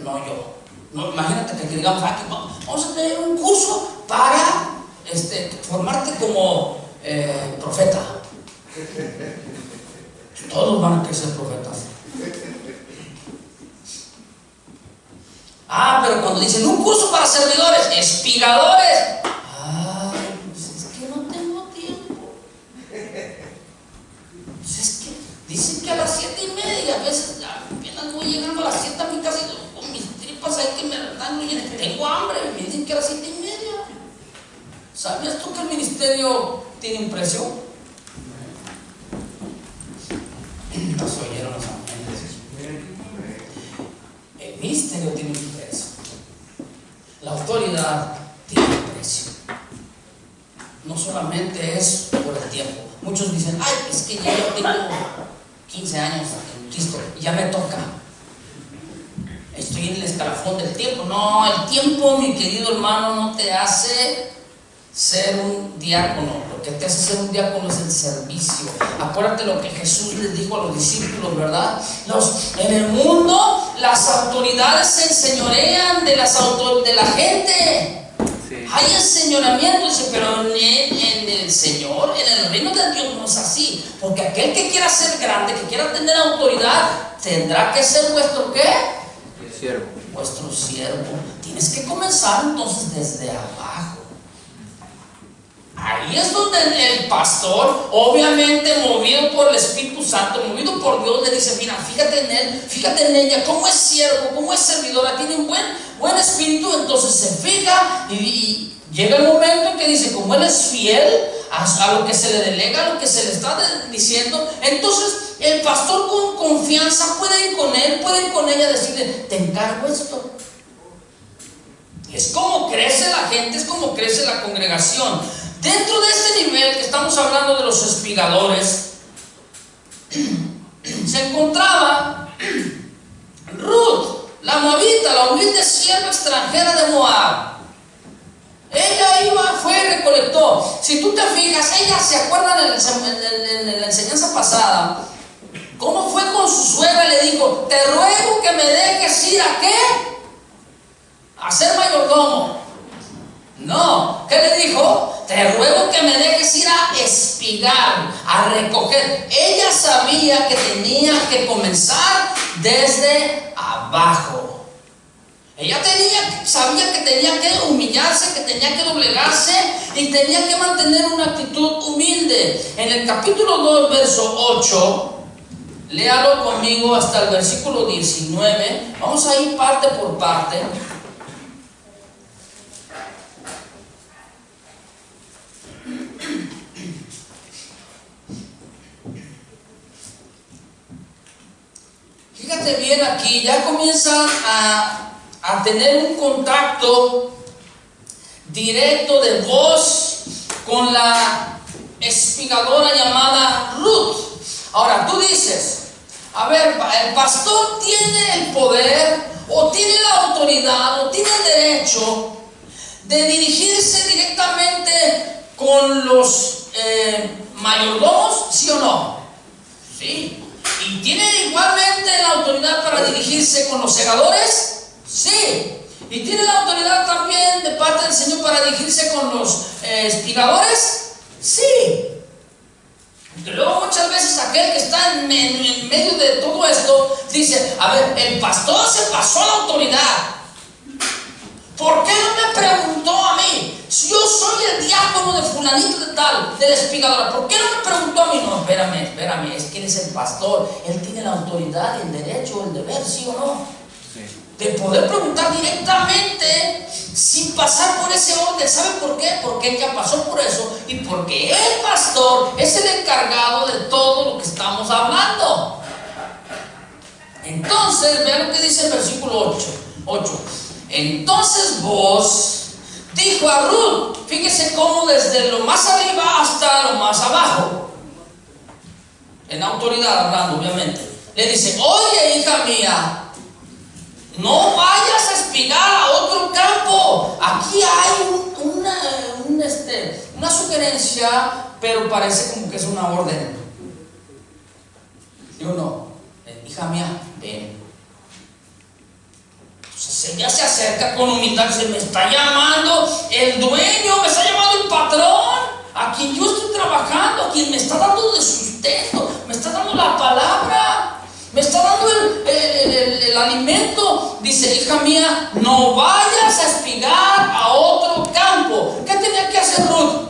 No yo. No, imagínate que digamos, vamos a tener un curso para formarte como profeta. Todos van a querer ser profetas. Pero cuando dicen un curso para servidores, espigadores, pues es que no tengo tiempo. Pues es que dicen que a las 7:30, a veces apenas voy llegando a las 7 a mi casa y con mis tripas ahí que me dan, tengo hambre, me dicen que a las 7:30. ¿Sabías tú que el ministerio tiene un precio? Nos oyeron los ángeles. El ministerio tiene un precio. La autoridad tiene un precio. No solamente es por el tiempo. Muchos dicen, es que ya yo tengo 15 años en Cristo y ya me toca. Estoy en el escalafón del tiempo. No, el tiempo, mi querido hermano, no te hace ser un diácono. Lo que te hace ser un diácono es el servicio. Acuérdate lo que Jesús les dijo a los discípulos, ¿verdad? En el mundo las autoridades se enseñorean de la gente. Sí. Hay enseñoramiento, dice, pero en el Señor, en el reino de Dios no es así. Porque aquel que quiera ser grande, que quiera tener autoridad, tendrá que ser vuestro ¿qué? Siervo. Vuestro siervo. Tienes que comenzar entonces desde abajo. Ahí es donde el pastor, obviamente movido por el Espíritu Santo, movido por Dios, le dice: mira, fíjate en él, fíjate en ella, cómo es siervo, cómo es servidora, tiene un buen espíritu. Entonces se fija y llega el momento en que dice: como él es fiel a lo que se le delega, a lo que se le está diciendo, entonces el pastor con confianza puede ir con él, puede ir con ella a decirle: te encargo esto. Es como crece la gente, es como crece la congregación. Dentro de este nivel que estamos hablando de los espigadores, se encontraba Ruth, la moabita, la humilde sierva extranjera de Moab. Ella fue y recolectó. Si tú te fijas, ella se acuerda en la enseñanza pasada, cómo fue con su suegra. Le dijo: te ruego que me dejes ir ¿a qué? A ser mayordomo. No, ¿qué le dijo? Te ruego que me dejes ir a espigar, a recoger. Ella sabía que tenía que comenzar desde abajo. Ella sabía que tenía que humillarse, que tenía que doblegarse y tenía que mantener una actitud humilde. En el capítulo 2, verso 8, léalo conmigo hasta el versículo 19. Vamos a ir parte por parte. Fíjate bien aquí, ya comienza a tener un contacto directo de voz con la espigadora llamada Ruth. Ahora tú dices: a ver, el pastor tiene el poder, o tiene la autoridad, o tiene el derecho de dirigirse directamente con los mayordomos, ¿sí o no? Sí. ¿Y tiene igualmente la autoridad para dirigirse con los segadores? Sí. ¿Y tiene la autoridad también de parte del Señor para dirigirse con los espigadores? Sí. Y luego muchas veces aquel que está en medio de todo esto dice: a ver, el pastor se pasó a la autoridad. ¿Por qué no me preguntó a mí? Si yo soy el diácono de fulanito de tal, de la espigadora, ¿por qué no me preguntó a mí? No, espérame, es que él es el pastor. Él tiene la autoridad y el derecho, el deber, ¿sí o no? Sí. De poder preguntar directamente sin pasar por ese orden. ¿Sabe por qué? Porque él ya pasó por eso y porque el pastor es el encargado de todo lo que estamos hablando. Entonces, vean lo que dice el versículo 8. Entonces vos dijo a Ruth, fíjese cómo desde lo más arriba hasta lo más abajo, en autoridad hablando, obviamente, le dice: oye, hija mía, no vayas a espigar a otro campo. Aquí hay una sugerencia, pero parece como que es una orden. ¿Sí o no? Hija mía, ven. Entonces ella se acerca con humildad y dice: me está llamando el dueño, me está llamando el patrón, a quien yo estoy trabajando, a quien me está dando de sustento, me está dando la palabra, me está dando el alimento. Dice: hija mía, no vayas a espigar a otro campo. ¿Qué tenía que hacer Ruth?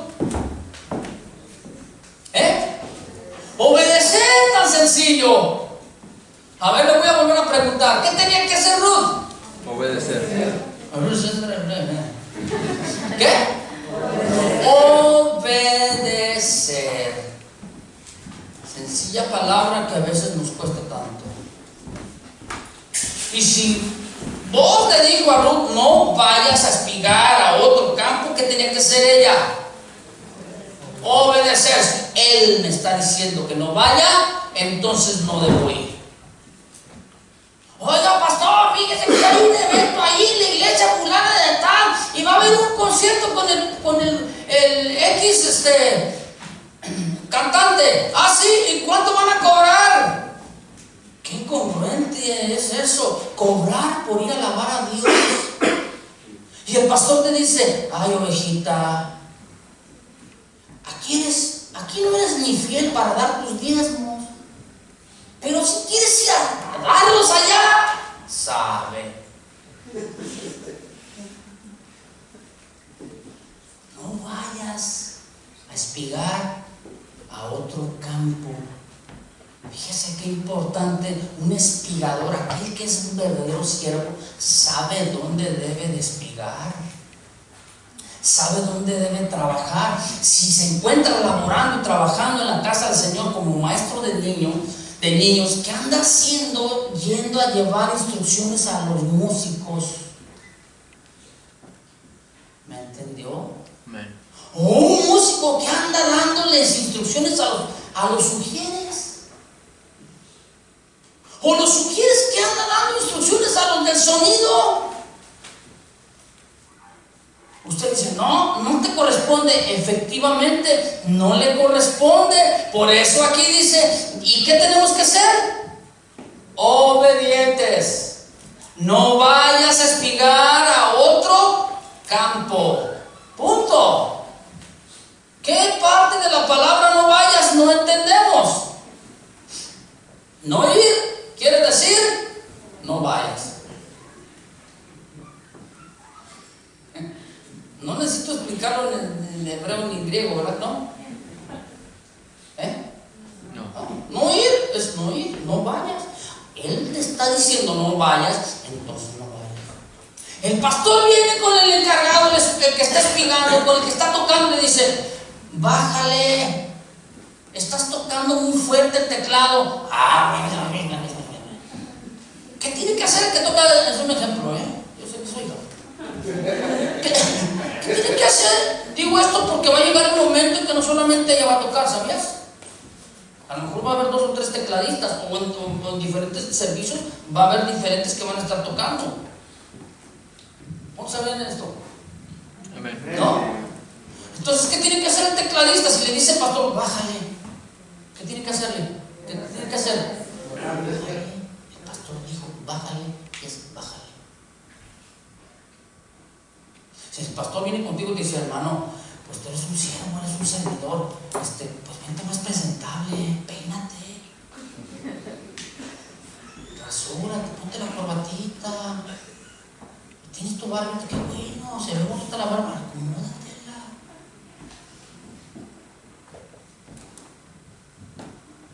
Obedecer, tan sencillo. A ver, le voy a volver a preguntar: ¿qué tenía que hacer Ruth? Obedecer. ¿Qué? Obedecer. Sencilla palabra que a veces nos cuesta tanto. Y si vos le dijo a Ruth: no vayas a espigar a otro campo, ¿qué tenía que hacer ella? Obedecer. Él me está diciendo que no vaya, entonces no debo ir. Oiga, pastor, fíjese que hay un evento ahí en la iglesia fulana de tal, y va a haber un concierto con el X cantante. Ah, sí, ¿y cuánto van a cobrar? ¿Qué incongruente es eso? Cobrar por ir a alabar a Dios. Y Si el pastor te dice, ay ovejita, aquí no eres ni fiel para dar tus diezmos, pero si quieres ir a darlos allá, sabe. No vayas a espigar a otro campo. Fíjese qué importante, un espigador, aquel que es un verdadero siervo, sabe dónde debe de espigar, sabe dónde debe trabajar. Si se encuentra laborando y trabajando en la casa del Señor como maestro de niños, ¿qué anda haciendo? Yendo a llevar instrucciones a los músicos. ¿Me entendió? Amén. O un músico que anda dándoles instrucciones a los sugieres. O los sugieres que andan dando instrucciones a los del sonido. Usted dice, no te corresponde. Efectivamente, no le corresponde. Por eso aquí dice, ¿y qué tenemos que hacer? Obedientes. No vayas a espigar a otro campo. Punto. ¿Qué parte de la palabra no vayas no entendemos? No ir quiere decir no vayas. No necesito explicarlo en hebreo ni en griego, ¿verdad? ¿No? No ir es no ir, no vayas. Él te está diciendo no vayas, entonces no vayas. El pastor viene con el encargado, el que está espigando, con el que está tocando, y le dice, bájale, estás tocando muy fuerte el teclado. ¿Qué tiene que hacer el que toca? Es un ejemplo, yo sé que soy yo. ¿Qué tiene que hacer? Digo esto porque va a llegar un momento en que no solamente ella va a tocar, ¿sabías? A lo mejor va a haber 2 o 3 tecladistas, o en diferentes servicios va a haber diferentes que van a estar tocando. ¿Cómo saben esto? Amén. ¿No? Entonces, ¿qué tiene que hacer el tecladista? Si le dice el pastor, bájale, ¿qué tiene que hacerle? ¿Qué tiene que hacer? Bájale. El pastor dijo, bájale, es bájale. Si el pastor viene contigo y te dice, hermano, pues tú eres un siervo, eres un servidor, pues vente más presentable, peínate, rasúrate, ponte la corbatita, tienes tu barba, qué bueno, se ve bonita la barba, acomódatela.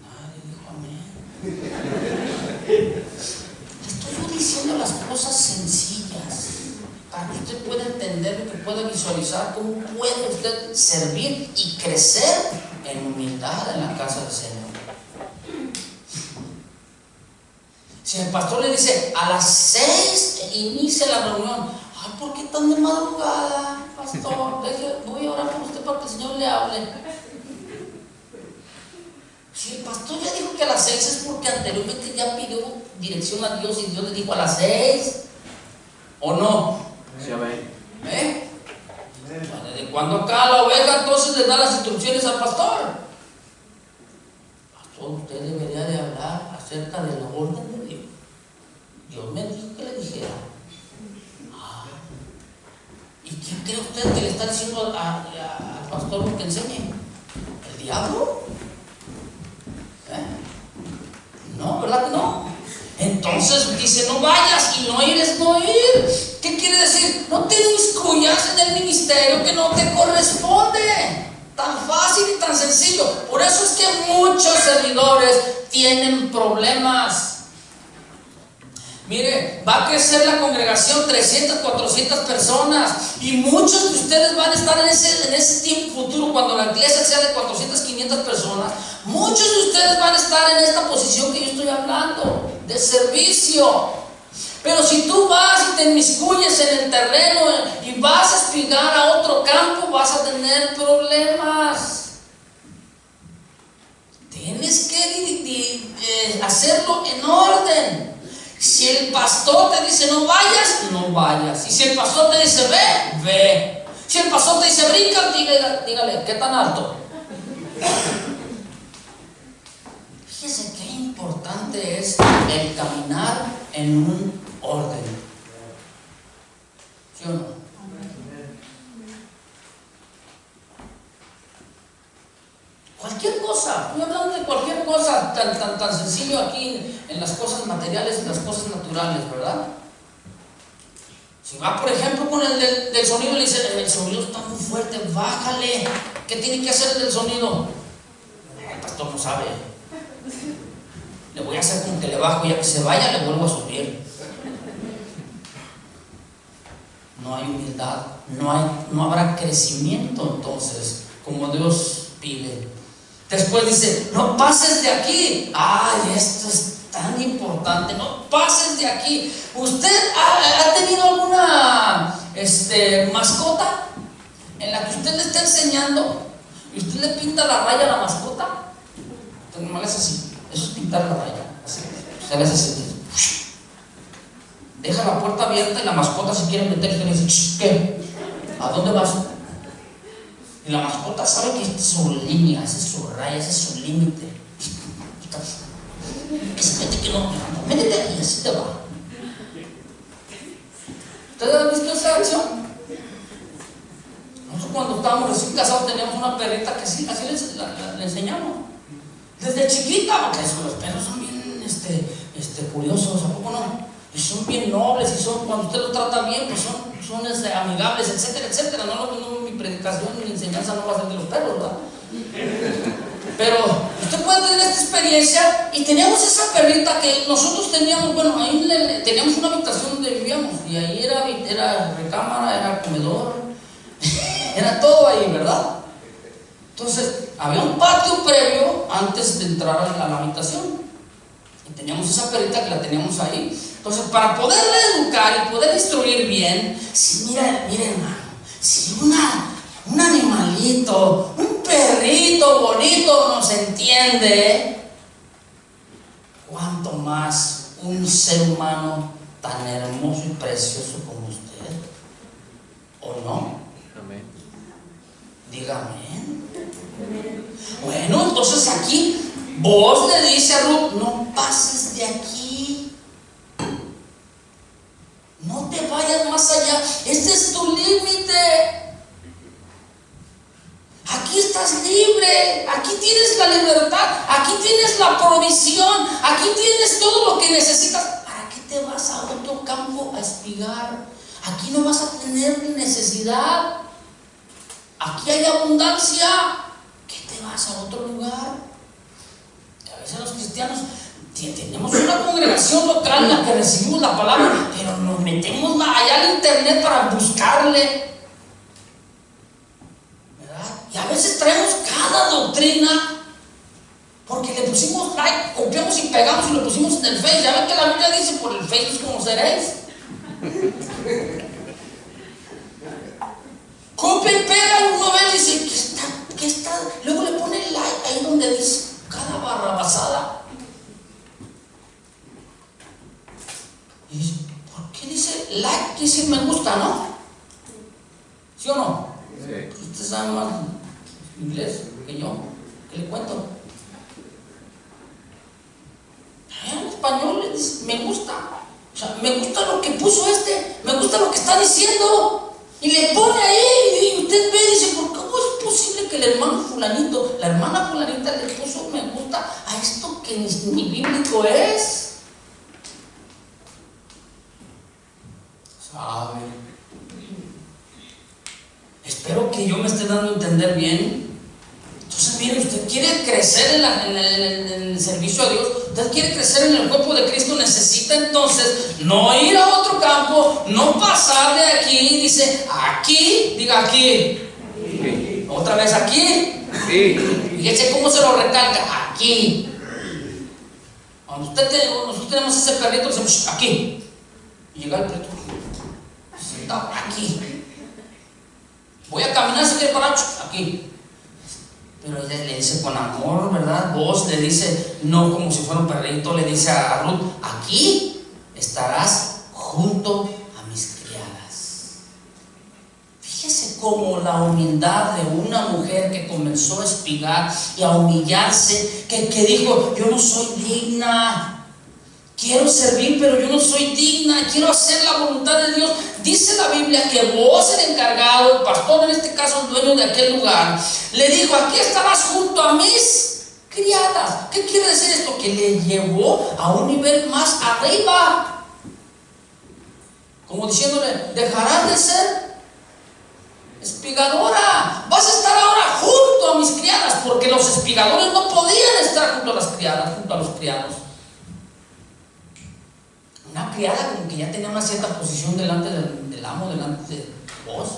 Nadie dijo amén. Estoy diciendo las cosas sencillas para que usted pueda entender, que pueda visualizar cómo puede usted servir y crecer en humildad en la casa del Señor. Si el pastor le dice a las 6 inicia la reunión, ay, ¿por qué tan de madrugada, pastor? Voy a orar por usted para que el Señor le hable. Si el pastor ya dijo que a las 6 es porque anteriormente ya pidió dirección a Dios y Dios le dijo a las 6, ¿o no? Sí, amén. ¿Desde cuando acá la oveja entonces le da las instrucciones al pastor? Pastor, usted debería de hablar acerca de la orden de Dios. Dios me dijo que le dijera. ¿Y quién cree usted que le está diciendo al pastor lo que enseñe? ¿El diablo? No, ¿verdad que no? Entonces dice, no vayas, y no ir es no ir. ¿Qué quiere decir? No te inmiscuyas en el ministerio que no te corresponde. Tan fácil y tan sencillo. Por eso es que muchos servidores tienen problemas. Mire, va a crecer la congregación 300, 400 personas, y muchos de ustedes van a estar en ese tiempo futuro, cuando la iglesia sea de 400, 500 personas. Muchos de ustedes van a estar en esta posición que yo estoy hablando, de servicio. Pero si tú vas y te inmiscuyes en el terreno y vas a espigar a otro campo, vas a tener problemas. Tienes que hacerlo en orden. Si el pastor te dice no vayas, no vayas. Y si el pastor te dice ve, ve. Si el pastor te dice brinca, dígale, ¿qué tan alto? Fíjese qué importante es el caminar en un orden. ¿Sí o no? aquí en las cosas materiales, en las cosas naturales, ¿verdad? Si va, por ejemplo, con el del sonido, le dice, el sonido está muy fuerte, bájale. ¿Qué tiene que hacer el del sonido? El pastor no sabe. Le voy a hacer como que le bajo, ya que se vaya, le vuelvo a subir. No hay humildad, no habrá crecimiento entonces, como Dios pide. Después dice, no pases de aquí. Ay, esto es tan importante, no pases de aquí. ¿Usted ha tenido alguna mascota en la que usted le está enseñando y usted le pinta la raya a la mascota? Entonces no le hace así, eso es pintar la raya, así. Usted le hace así, deja la puerta abierta y la mascota se quiere meter y le dice, ¿qué? ¿A dónde vas? Y la mascota sabe que esta es su línea, esa es su raya, ese es su límite. Que se mete, que no, métete aquí, así te va. ¿Ustedes han visto esa acción? Nosotros cuando estábamos recién casados teníamos una perrita que así le enseñamos. Desde chiquita, porque los perros son bien curiosos, ¿a poco no? Y son bien nobles, y son, cuando usted los trata bien, pues son amigables, etcétera, etcétera. No, mi predicación, mi enseñanza no va a ser de los perros, ¿verdad? Pero usted puede tener esta experiencia. Y teníamos esa perrita que nosotros teníamos, bueno, ahí teníamos una habitación donde vivíamos, y ahí era recámara, era comedor, era todo ahí, ¿verdad? Entonces, había un patio previo antes de entrar a la habitación. Y teníamos esa perrita que la teníamos ahí. Entonces, para poderla educar y poder instruir bien, si mira hermano, si un animalito, un perrito bonito nos entiende, ¿cuánto más un ser humano tan hermoso y precioso como usted? ¿O no? Amén. Dígame. Bueno, entonces aquí vos le dice a Ruth, no pases de aquí, no te vayas más allá, este es tu límite. Aquí estás libre, aquí tienes la libertad, aquí tienes la provisión, aquí tienes todo lo que necesitas. ¿Para qué te vas a otro campo a espigar? Aquí no vas a tener necesidad, aquí hay abundancia. ¿Qué te vas a otro lugar? A veces los cristianos tenemos una congregación local en la que recibimos la palabra, pero nos metemos allá al internet para buscarle, ¿verdad? Y a veces traemos cada doctrina porque le pusimos like, copiamos y pegamos y lo pusimos en el Face. Ya ven que la Biblia dice, por el Face conoceréis. Copia y pega, y uno ve y dice, ¿qué está? Luego le pone like ahí donde dice cada barrabasada. Y dice, ¿por qué dice like? Dice me gusta, ¿no? ¿Sí o no? Sí. Usted sabe más inglés que yo, ¿qué le cuento? En español le dice, me gusta. O sea, me gusta lo que puso me gusta lo que está diciendo. Y le pone ahí, y usted ve y dice, ¿cómo es posible que el hermano fulanito, la hermana fulanita le puso me gusta a esto que ni bíblico es? ¿Sabe? Espero que yo me esté dando a entender bien. Entonces, mire, usted quiere crecer en el servicio a Dios, usted quiere crecer en el cuerpo de Cristo, necesita entonces no ir a otro campo, no pasar de aquí. Dice, aquí, diga aquí. Sí. Otra vez aquí. Sí. Fíjese cómo se lo recalca, aquí. Cuando nosotros tenemos ese perrito, decimos, aquí. Y llega el perrito, sentado, aquí. Voy a caminar, si quiere parar, aquí. Pero ella le dice con amor, ¿verdad? Vos le dice, no como si fuera un perrito, le dice a Ruth, aquí estarás junto a mis criadas. Fíjese cómo la humildad de una mujer que comenzó a espigar y a humillarse, que dijo, yo no soy digna, quiero servir, pero yo no soy digna, quiero hacer la voluntad de Dios. Dice la Biblia que vos, el encargado, el pastor en este caso, el dueño de aquel lugar, le dijo, aquí estarás junto a mis criadas. ¿Qué quiere decir esto? Que le llevó a un nivel más arriba. Como diciéndole, dejarás de ser espigadora. Vas a estar ahora junto a mis criadas, porque los espigadores no podían estar junto a las criadas, junto a los criados. Una criada como que ya tenía una cierta posición delante del amo, delante de vos,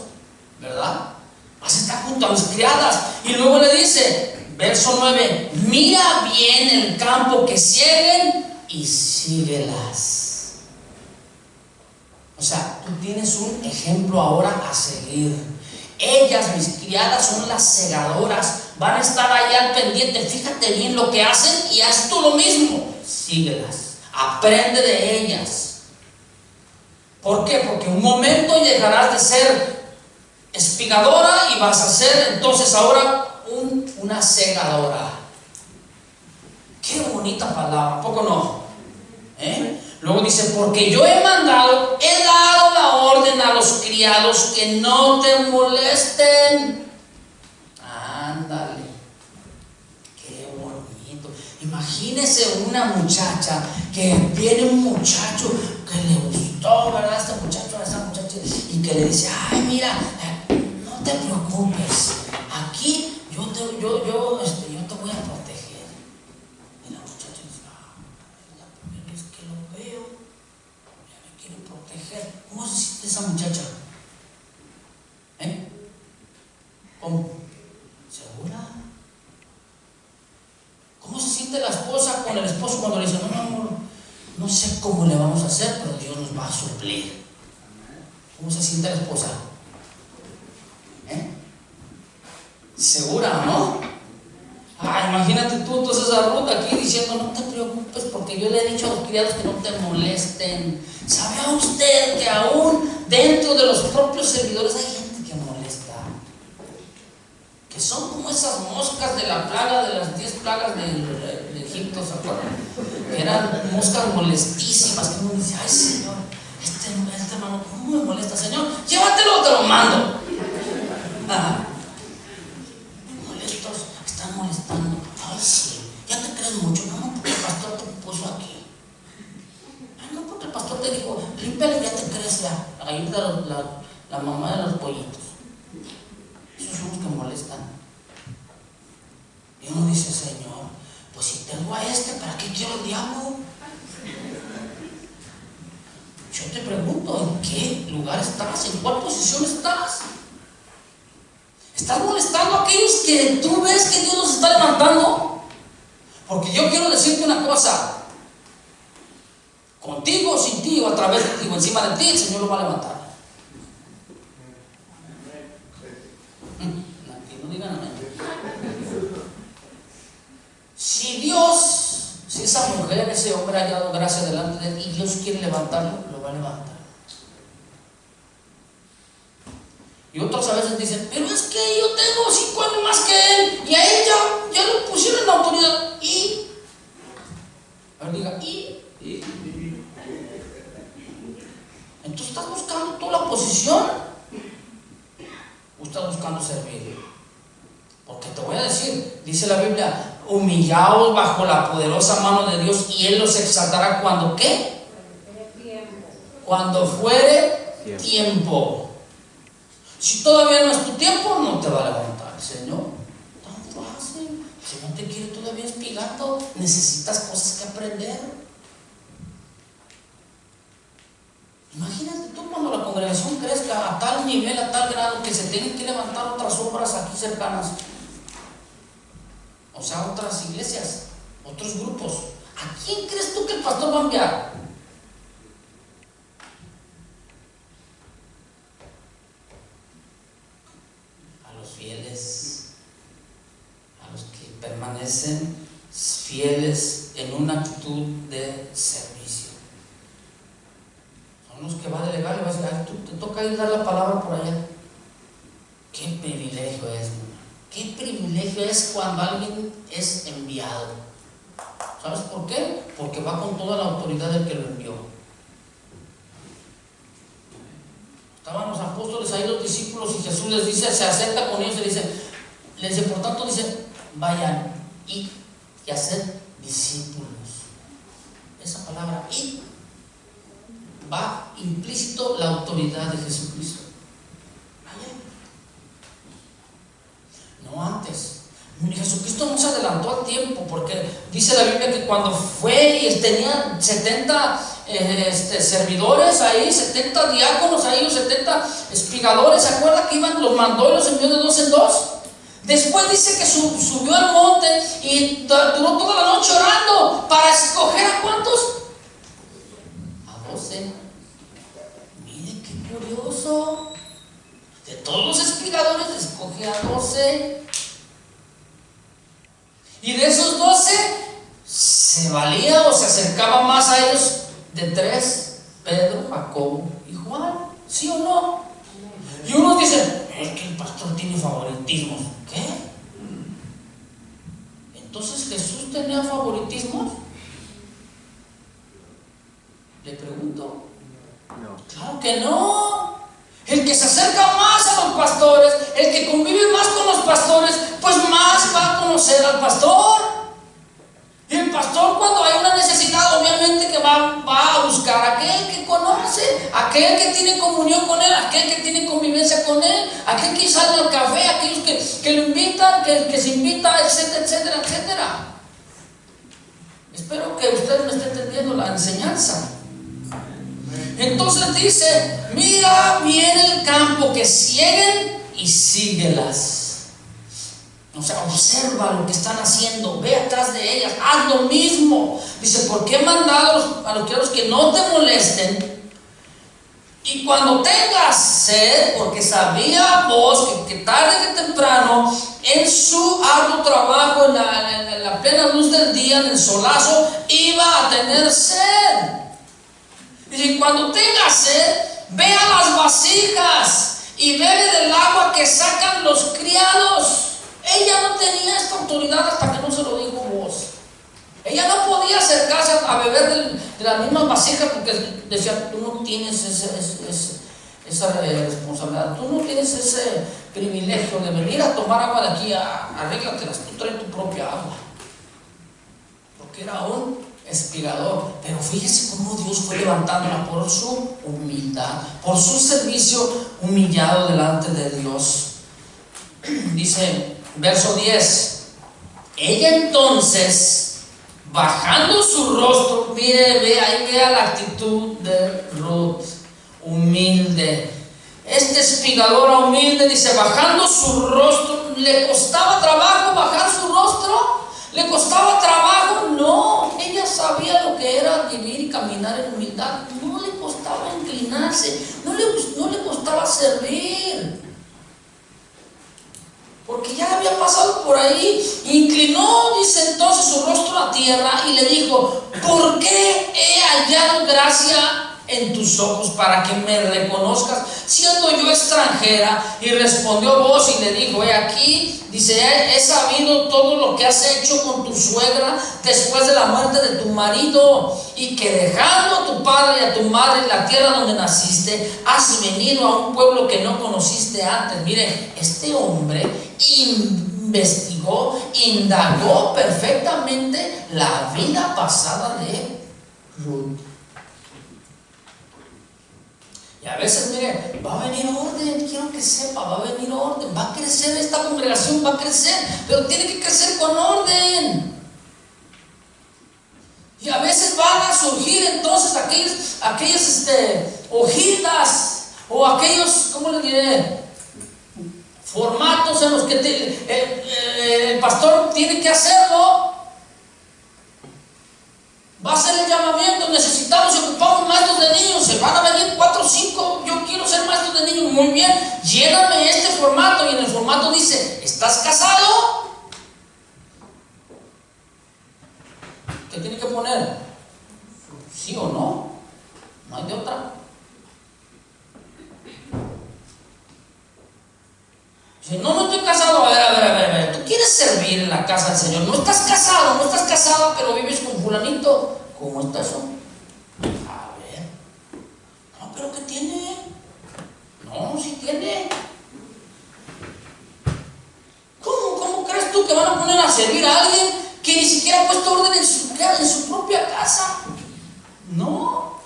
¿verdad? Vas a estar junto a mis criadas. Y luego le dice, verso 9, mira bien el campo que sieguen y síguelas. O sea, tú tienes un ejemplo ahora a seguir. Ellas, mis criadas, son las segadoras. Van a estar allá al pendiente. Fíjate bien lo que hacen y haz tú lo mismo. Síguelas. Aprende de ellas. ¿Por qué? Porque un momento dejarás de ser espigadora y vas a ser entonces ahora una segadora. Qué bonita palabra, ¿a poco no? Luego dice, porque yo he dado la orden a los criados que no te molesten. Ándale, qué bonito. Imagínese una muchacha que viene un muchacho que le gustó, ¿verdad? Este muchacho, esa muchacha, y que le dice, ay, mira, no te preocupes, aquí yo te voy a proteger. Y la muchacha dice, la primera vez que lo veo, ya me quiere proteger. ¿Cómo se siente esa muchacha? ¿Cómo? ¿Segura? ¿Cómo se siente la esposa con el esposo cuando le dice, no, amor, no sé cómo le vamos a hacer, pero Dios nos va a suplir? ¿Cómo se siente la esposa? ¿Segura, no? Imagínate tú entonces a Ruth aquí diciendo, no te preocupes porque yo le he dicho a los criados que no te molesten. ¿Sabía usted que aún dentro de los propios servidores hay gente que molesta? Que son como esas moscas de la plaga, de las 10 plagas de Egipto, ¿se acuerdan? Que eran moscas molestísimas, que uno dice, ay Señor, este hermano, ¿cómo me molesta, Señor? Llévatelo, te lo mando. Molestos, están molestando. Ay sí, ya te crees mucho, no, porque el pastor te puso aquí. Ay no, porque el pastor te dijo, límpiale, ya te crees la mamá de los pollitos. Esos son los que molestan. Y uno dice, Señor, pues si tengo a ¿para qué quiero el diablo? Yo te pregunto, ¿en qué lugar estás? ¿En cuál posición estás? ¿Estás molestando a aquellos que tú ves que Dios los está levantando? Porque yo quiero decirte una cosa, contigo o sin ti, o a través de ti, o encima de ti, el Señor lo va a levantar. No digan amén. Si esa mujer, ese hombre ha dado gracia delante de él y Dios quiere levantarlo, lo va a levantar. Y otros a veces dicen, pero es que yo tengo 5 años más que él y a él ya lo pusieron en la autoridad. A ver, diga, entonces estás buscando tú la posición o estás buscando servir. Porque te voy a decir, dice la Biblia, humillaos bajo la poderosa mano de Dios y Él los exaltará cuando ¿qué? Cuando fuere tiempo. Si todavía no es tu tiempo, no te va a levantar el Señor. Tan fácil. Si no te quiere todavía espigando, necesitas cosas que aprender. Imagínate tú cuando la congregación crezca a tal nivel, a tal grado que se tienen que levantar otras obras aquí cercanas. O sea, otras iglesias, otros grupos. ¿A quién crees tú que el pastor va a enviar? A los fieles, a los que permanecen fieles en una actitud de servicio. Son los que va a delegar y va a decir, tú te toca ir a dar la palabra por allá. Qué privilegio es, ¿no? Qué privilegio es cuando alguien es enviado. ¿Sabes por qué? Porque va con toda la autoridad del que lo envió. Estaban los apóstoles ahí, los discípulos, y Jesús les dice, se acerca con ellos y les dice, por tanto dice, vayan y y hacer discípulos. Esa palabra "id" va implícito la autoridad de Jesucristo. No antes. Jesucristo no se adelantó al tiempo, porque dice la Biblia que cuando fue y tenía 70 servidores ahí, 70 diáconos ahí, 70 espigadores, ¿se acuerda que iban, los mandó y los envió de 2 en 2? Después dice que subió al monte y duró toda la noche orando para escoger ¿a cuántos? A 12. Miren qué curioso. De todos los espigadores escoge a 12. Y de esos 12 se valía o se acercaba más a ellos de 3, Pedro, Jacobo y Juan. ¿Sí o no? Y unos dicen, es que el pastor tiene favoritismos. ¿Qué? Entonces Jesús tenía favoritismos. Le pregunto. No. Claro que no. El que se acerca más a los pastores, el que convive más con los pastores, pues más va a conocer al pastor. Y el pastor, cuando hay una necesidad, obviamente que va a buscar a aquel que conoce, aquel que tiene comunión con él, aquel que tiene convivencia con él, aquel que sale al café, aquellos que lo invitan, que se invita, etcétera, etcétera, etcétera. Espero que usted me esté entendiendo la enseñanza. Entonces dice, mira bien el campo, que cieguen y síguelas. O sea, observa lo que están haciendo, ve atrás de ellas, haz lo mismo. Dice, porque he mandado a los criados que no te molesten. Y cuando tengas sed, porque sabía vos que tarde que temprano, en su arduo trabajo, en la plena luz del día, en el solazo, iba a tener sed. Y cuando tengas sed, ve a las vasijas y bebe del agua que sacan los criados. Ella no tenía esta autoridad hasta que no se lo dijo vos. Ella no podía acercarse a beber de las mismas vasijas porque decía, tú no tienes esa responsabilidad, tú no tienes ese privilegio de venir a tomar agua de aquí, arréglatelas, tú traes tu propia agua. Porque era un espigador. Pero fíjese cómo Dios fue levantándola por su humildad, por su servicio humillado delante de Dios. Dice verso 10, ella entonces, bajando su rostro, vea la actitud de Ruth, humilde. Esta espigadora humilde, dice, bajando su rostro. ¿Le costaba trabajo bajar su rostro? ¿Le costaba trabajo? No, ella sabía lo que era vivir y caminar en humildad. No le costaba inclinarse, no le costaba servir, porque ya había pasado por ahí. Inclinó, dice entonces, su rostro a tierra y le dijo, ¿por qué he hallado gracia en tus ojos para que me reconozcas, siendo yo extranjera? Y respondió vos y le dijo, he aquí, dice, he sabido todo lo que has hecho con tu suegra después de la muerte de tu marido, y que dejando a tu padre y a tu madre en la tierra donde naciste, has venido a un pueblo que no conociste antes. Mire, este hombre investigó, indagó perfectamente la vida pasada de Ruth. Y a veces, mire, va a venir orden, quiero que sepa, va a venir orden, va a crecer esta congregación, va a crecer, pero tiene que crecer con orden. Y a veces van a surgir entonces aquellas hojitas o aquellos, ¿cómo le diré?, formatos en los que el pastor tiene que hacerlo. Va a ser el llamamiento, necesitamos y ocupamos maestros de niños, se van a venir 4 o 5, yo quiero ser maestro de niños, muy bien, lléname este formato. Y en el formato dice, ¿estás casado? ¿Qué tiene que poner? ¿Sí o no? No hay de otra. Si no estoy casado, a ver, tú quieres servir en la casa del Señor, no estás casado, no estás casada, pero vives con fulanito, ¿cómo está eso? A ver, no, pero ¿qué tiene? No, sí tiene. ¿Cómo crees tú que van a poner a servir a alguien que ni siquiera ha puesto orden en su propia casa. No,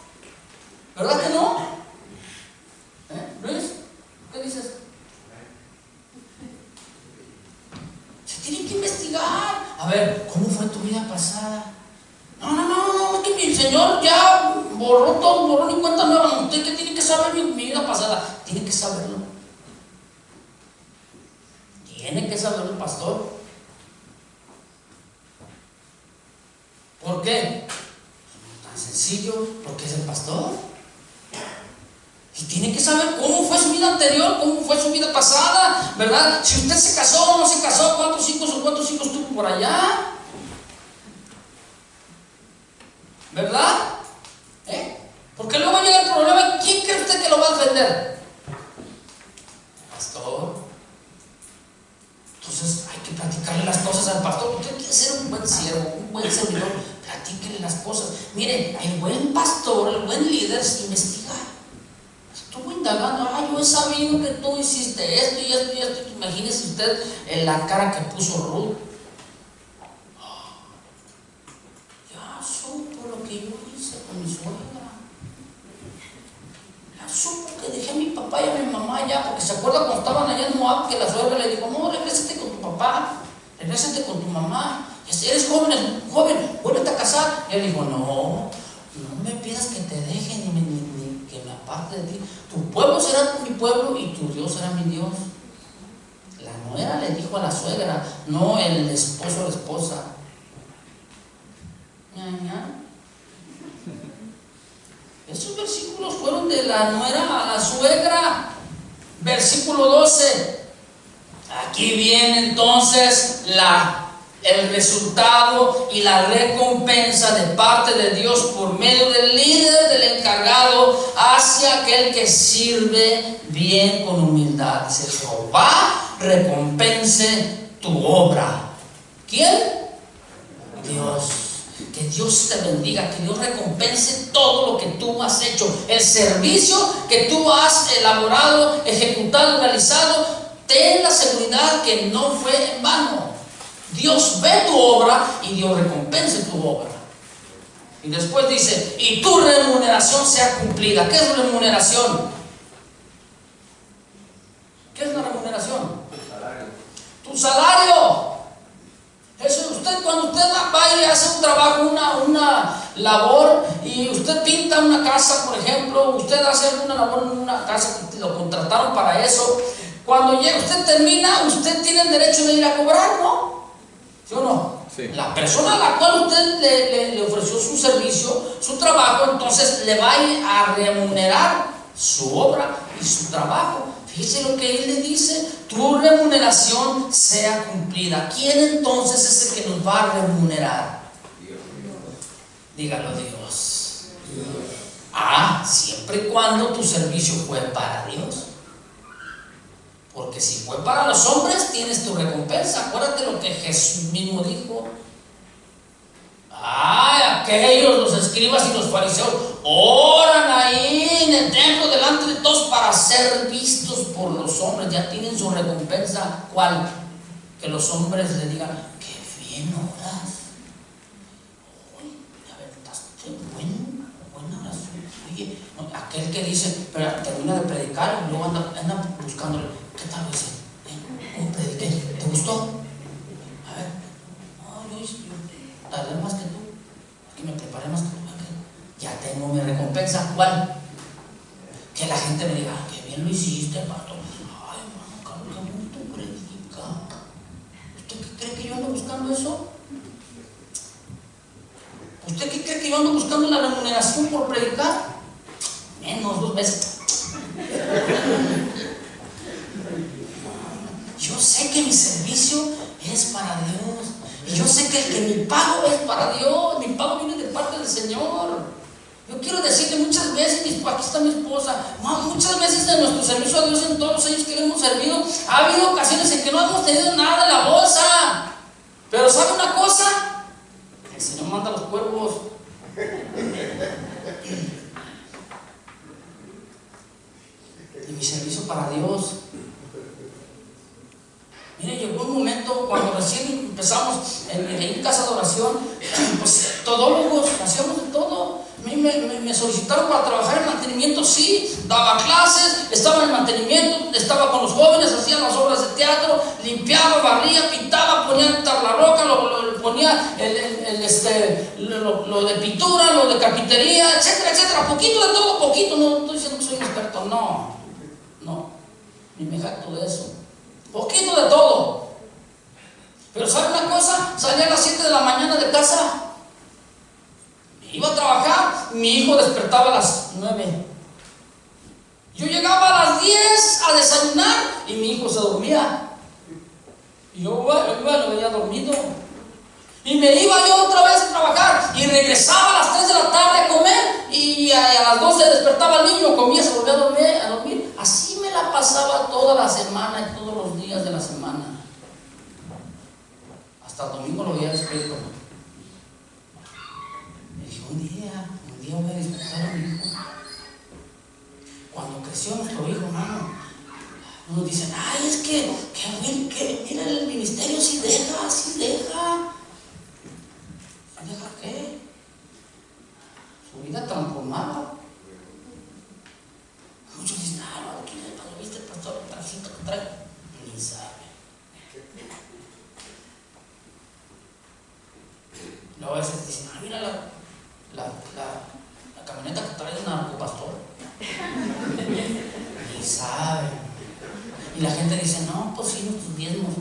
¿verdad que no? Luis, ¿qué dices? Se tiene que investigar. A ver, ¿cómo fue tu vida pasada? No, es que mi Señor ya borró todo, borró ni cuenta nueva. Usted que tiene que saber mi vida pasada. Tiene que saberlo. Tiene que saberlo el pastor. ¿Por qué? Tan sencillo, porque es el pastor. Y tiene que saber cómo fue su vida anterior, cómo fue su vida pasada, ¿verdad? Si usted se casó o no se casó, cuántos hijos tuvo por allá, ¿verdad? Porque luego llega el problema. ¿Quién cree usted que lo va a defender? El pastor. Entonces hay que platicarle las cosas al pastor. Usted quiere ser un buen siervo, un buen servidor, platíquele las cosas. Mire, el buen pastor, el buen líder se investiga. Estuvo indagando. Yo he sabido que tú hiciste esto y esto y esto. Imagínese usted en la cara que puso Ruth. Ya supo lo que yo hice con mi suegra. Ya supo que dejé a mi papá y a mi mamá allá, porque se acuerda cuando estaban allá en Moab, que la suegra le dijo: no, regrésate con tu papá, regrésate con tu mamá. Eres joven, vuélvete a casar. Y él dijo: no me pidas que te deje ni que me aparte de ti. Tu pueblo será mi pueblo y tu Dios será mi Dios. La nuera le dijo a la suegra, no el esposo a la esposa. Esos versículos fueron de la nuera a la suegra. Versículo 12. Aquí viene entonces el resultado y la recompensa de parte de Dios por medio del líder, del encargado, hacia aquel que sirve bien con humildad. Dice: Jehová recompense tu obra. ¿Quién? Dios. Que Dios te bendiga, que Dios recompense todo lo que tú has hecho, el servicio que tú has elaborado, ejecutado, realizado. Ten la seguridad que no fue en vano. Dios ve tu obra y Dios recompense tu obra. Y después dice: y tu remuneración sea cumplida. ¿Qué es remuneración? ¿Qué es la remuneración? Tu salario. Eso, cuando usted va y hace un trabajo, una labor, y usted pinta una casa, por ejemplo, usted hace una labor en una casa que lo contrataron para eso. Cuando usted termina, usted tiene el derecho de ir a cobrar, ¿no? ¿Sí o no? Sí. La persona a la cual usted le ofreció su servicio, su trabajo, entonces le va a ir a remunerar su obra y su trabajo. Fíjese lo que él le dice: tu remuneración sea cumplida. ¿Quién entonces es el que nos va a remunerar? Dios. Dígalo: Dios. Siempre y cuando tu servicio fue para Dios. Porque si fue para los hombres, tienes tu recompensa. Acuérdate lo que Jesús mismo dijo. Aquellos, los escribas y los fariseos, oran ahí en el templo delante de todos para ser vistos por los hombres. Ya tienen su recompensa. ¿Cuál? Que los hombres le digan: qué bien oras. Uy, te aventaste buena oración. Oye, aquel que dice, pero termina de predicar y luego anda buscándole: ¿qué tal lo hice? ¿Cómo prediqué? ¿Te gustó? A ver, yo tardé más que tú, que me preparé más que tú. Ya tengo mi recompensa. ¿Cuál? Que la gente me diga: qué bien lo hiciste, pastor. Ay, hermano Carlos, qué bonito predica. ¿Usted qué cree que yo ando buscando eso? ¿Usted qué cree que yo ando buscando la remuneración por predicar? Menos 2 veces. Yo sé que mi servicio es para Dios. Y yo sé que mi pago es para Dios. Mi pago viene de parte del Señor. Yo quiero decirle, muchas veces, aquí está mi esposa, muchas veces en nuestro servicio a Dios, en todos los años que le hemos servido, ha habido ocasiones en que no hemos tenido nada en la bolsa. Pero ¿sabe una cosa? El Señor manda los cuervos. Y mi servicio para Dios. Mire, llegó un momento cuando recién empezamos en casa de oración, pues todólogos, hacíamos de todo. A mí me solicitaron para trabajar en mantenimiento, sí, daba clases, estaba en mantenimiento, estaba con los jóvenes, hacía las obras de teatro, limpiaba, barría, pintaba, ponía tabla roca, ponía lo de pintura, lo de carpintería, etcétera, etcétera. Poquito de todo, poquito, no estoy diciendo que soy un experto, no, ni me jacto de eso. Poquito de todo. Pero ¿sabe una cosa? Salía a las 7 de la mañana de casa, iba a trabajar, mi hijo despertaba a las 9. Yo llegaba a las 10 a desayunar y mi hijo se dormía. Y yo lo veía dormido. Y me iba yo otra vez a trabajar y regresaba a las 3 de la tarde a comer y a las 12 despertaba el niño, comía, se volvía a dormir. Así me la pasaba toda la semana y todos los días de la semana. Hasta el domingo lo veía despierto. Me dije, un día voy a despertar a mi hijo. Cuando creció nuestro hijo, hermano, nos dicen, ay, es que mira, el ministerio sí deja. ¿Deja qué? Su vida transformada. Muchos dicen, no, ¿tú viste el pastor, el trajito que trae? Ni sabe. Luego a veces dicen, mira la camioneta que trae el narcopastor. Ni sabe. Y la gente dice, no, pues sí, nuestros diezmos.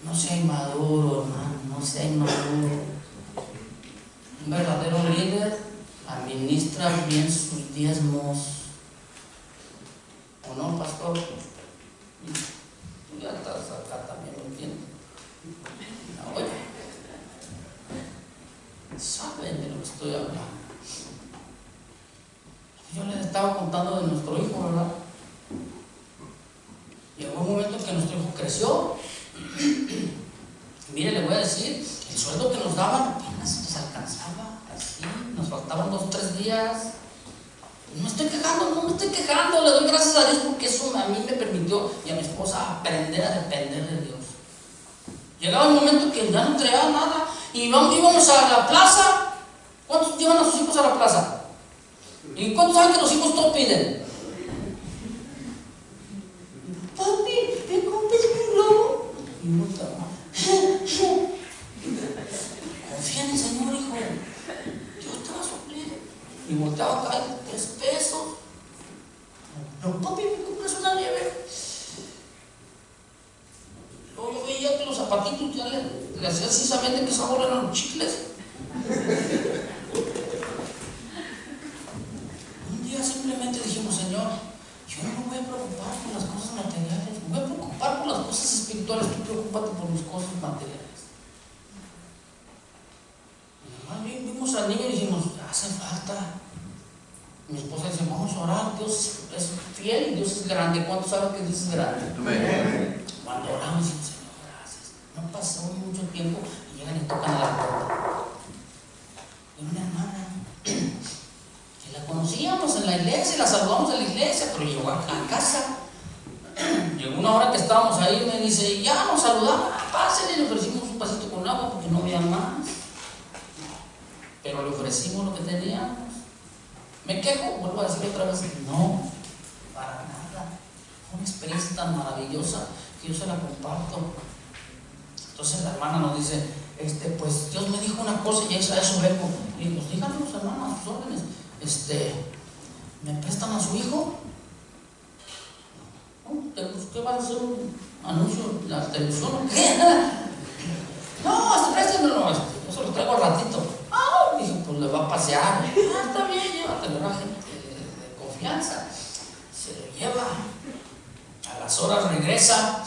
No sea inmaduro, hermano, no sea inmaduro. Un verdadero líder administra bien sus diezmos. ¿O no, pastor? Tú ya estás acá también, ¿lo entiendes? No, oye, saben de lo que estoy hablando. Yo les estaba contando de nuestro hijo, ¿verdad? Llegó un momento en que nuestro hijo creció. Mire, le voy a decir, el sueldo que nos daban apenas nos alcanzaba, así, nos faltaban 2 o 3 días. No me estoy quejando, le doy gracias a Dios porque eso a mí me permitió y a mi esposa aprender a depender de Dios. Llegaba un momento que ya no traía nada y íbamos a la plaza. ¿Cuántos llevan a sus hijos a la plaza? ¿Y cuántos saben que los hijos todo piden? Papi, ¿me compras un globo? Y no estaba. Confía en el Señor, hijo. Dios te va a suplir. Y volteaba acá, 3 pesos. No, papi, ¿me compras una nieve? Luego yo veía que los zapatitos ya le hacían así, sabían de qué sabor eran los chicles. Un día simplemente dijimos, Señor, yo no me voy a preocupar por las cosas materiales, me voy a preocupar por las cosas espirituales, tú preocúpate por mis cosas materiales. Y además vimos al niño y dijimos, hace falta. Mi esposa dice, vamos a orar, Dios es fiel y Dios es grande. ¿Cuántos saben que Dios es grande? Amén. Cuando oramos decimos, Señor, gracias. No pasó mucho tiempo y llegan y tocan a la puerta. Y una hermana que la conocíamos en la iglesia, la saludamos en la iglesia, pero llegó a casa. Llegó una hora que estábamos ahí y me dice, ya nos saludamos, pásenle, y le ofrecimos un vasito con agua porque no había más. Pero le ofrecimos lo que teníamos. ¿Me quejo? Vuelvo a decir otra vez, no, para nada. Fue una experiencia tan maravillosa que yo se la comparto. Entonces la hermana nos dice, pues Dios me dijo una cosa y a eso vengo. Y digo, díganos, hermano, a sus órdenes. ¿Me prestan a su hijo? ¿Qué va a hacer un anuncio en la televisión o qué? No, préstenmelo, yo se lo traigo al ratito. Dije, pues le va a pasear. Está bien, llévatelo, era gente de confianza. Se lo lleva. A las horas regresa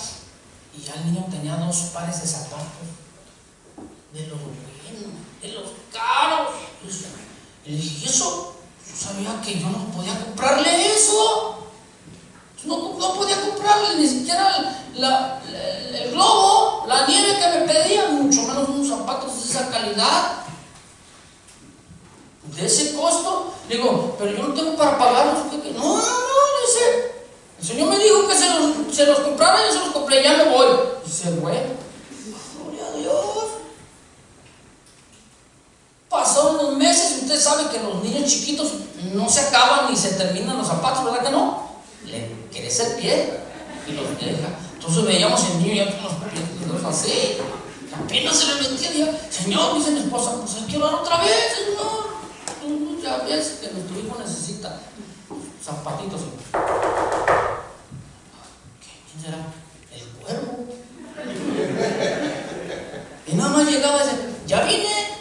y ya el niño tenía 2 pares de zapatos. De los buenos, de los caros. Y le dije, ¿y eso? Yo sabía que yo no podía comprarle eso. No podía comprarle ni siquiera el globo, la nieve que me pedían, mucho menos unos zapatos de esa calidad, de ese costo. Digo, pero yo no tengo para pagarlos. No, dice, el Señor me dijo que se los comprara, yo se los compré, ya me voy. Dice, bueno, usted sabe que los niños chiquitos no se acaban ni se terminan los zapatos, ¿verdad que no? Le crece el pie y los deja. Entonces veíamos el niño ya con los pies así, apenas se le metía, y Señor, dice mi esposa, pues hay que orar otra vez, Señor. Tú ya ves que nuestro hijo necesita zapatitos. ¿Quién será? El cuervo. Y nada más llegaba y decía, ya vine.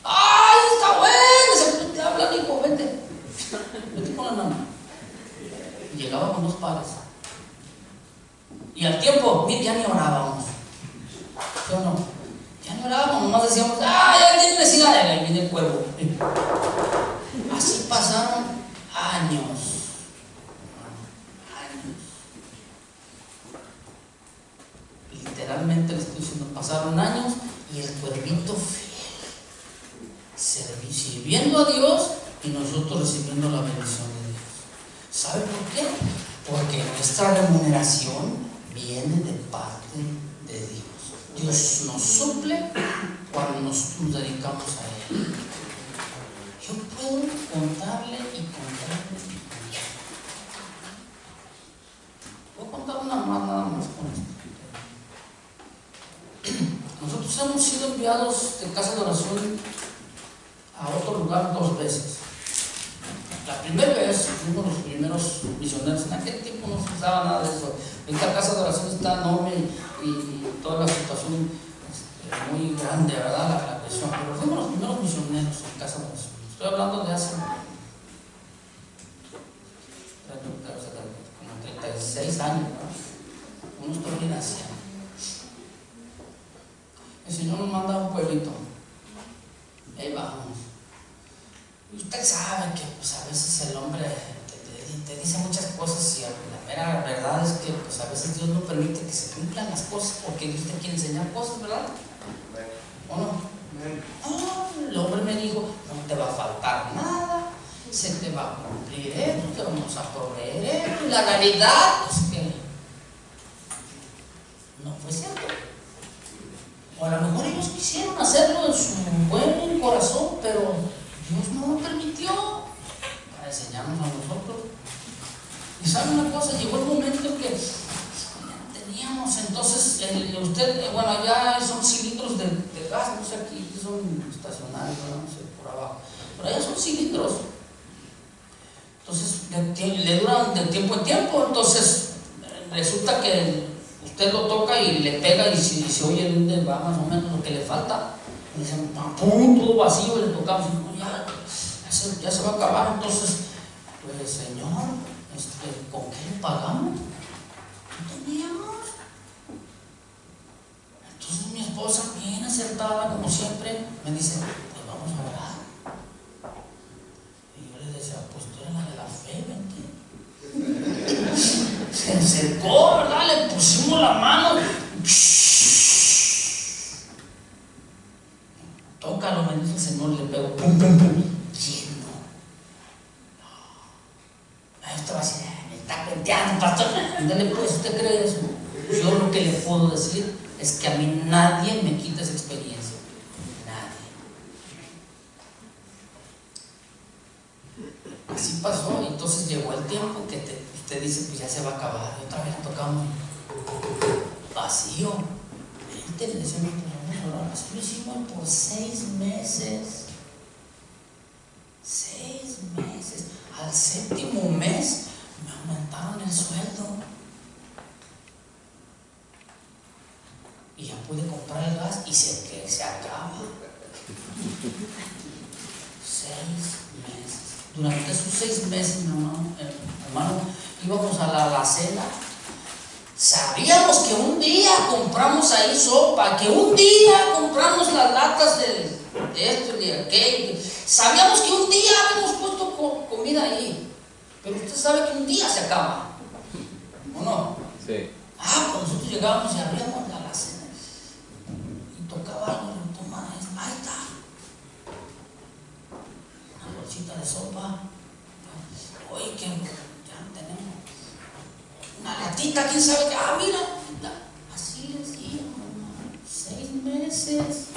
¡Ay, está bueno! Te hablan, hijo, vete. Vete con la mamá. Y llegaba con 2 pares. Y al tiempo, mire, ya ni orábamos. ¿Sí o no? Ya ni orábamos, nomás decíamos, ya tiene necesidad. Y ahí viene el cuervo. Así pasaron años. Literalmente le estoy diciendo, pasaron años y el cuervito fiel, sirviendo a Dios y nosotros recibiendo la bendición de Dios. ¿Sabe por qué? Porque nuestra remuneración viene de parte de Dios. Dios nos suple cuando nos dedicamos a Él. Yo puedo contarle y contarle. Voy a contar una más, nada más con esto. Nosotros hemos sido enviados de casa de oración a otro lugar 2 veces. La primera vez fuimos los primeros misioneros. En aquel tiempo no se usaba nada de eso. Esta casa de oración está enorme y toda la situación muy grande, ¿verdad? La presión. Pero fuimos los primeros misioneros en casa de oración. Estoy hablando de hace como 36 años, ¿no? Uno está bien anciano. El Señor nos manda a un pueblito. Ahí vamos. Y usted sabe que pues, a veces el hombre te dice muchas cosas y la mera verdad es que pues, a veces Dios no permite que se cumplan las cosas porque Dios te quiere enseñar cosas, ¿verdad? ¿O no? El hombre me dijo, no te va a faltar nada, se te va a cumplir esto, te vamos a proveer esto. Y la realidad es que no fue cierto. O a lo mejor ellos quisieron hacerlo en su buen corazón, pero Dios no lo permitió para enseñarnos a nosotros. Y sabe una cosa, llegó el momento en que teníamos entonces, bueno, allá son cilindros de gas, no sé, aquí son estacionarios, no sé, por abajo, pero allá son cilindros. Entonces le duran de tiempo en tiempo, entonces resulta que usted lo toca y le pega y si se oye va más o menos lo que le falta. Y dicen, ¡pum! Todo vacío, le tocamos y no, ya se va a acabar. Entonces, pues Señor, ¿con qué le pagamos? No teníamos. Entonces mi esposa, bien acertada como siempre, me dice, pues vamos a orar. Y yo le decía, pues tú eres la de la fe, vente. Se acercó, ¿verdad? Le pusimos la mano. Tócalo, me dice el Señor, le pego. Pum, pum, pum. Lleno. Esto va a decir, me está penteando, pastor. Ándale, pues, ¿usted cree eso? Yo lo que le puedo decir es que a mí nadie me quita esa experiencia. Nadie. Así pasó, y entonces llegó el tiempo que usted dice, pues ya se va a acabar. Y otra vez tocamos vacío. Le decimos, así lo hicimos por 6 meses. 6 meses. Al 7º mes me aumentaron el sueldo. Y ya pude comprar el gas y se acaba. 6 meses. Durante esos 6 meses, mi hermano, íbamos a la alacena. Sabíamos que un día compramos ahí sopa, que un día compramos las latas de esto y de aquello. Sabíamos que un día habíamos puesto comida ahí. Pero usted sabe que un día se acaba. ¿O no? Sí. Cuando nosotros llegábamos y abríamos la alacena y tocaba algo, toma esto, ahí está. Una bolsita de sopa. Oye, que ya tenemos una latita, quién sabe qué. Mira, así les digo, 6 meses.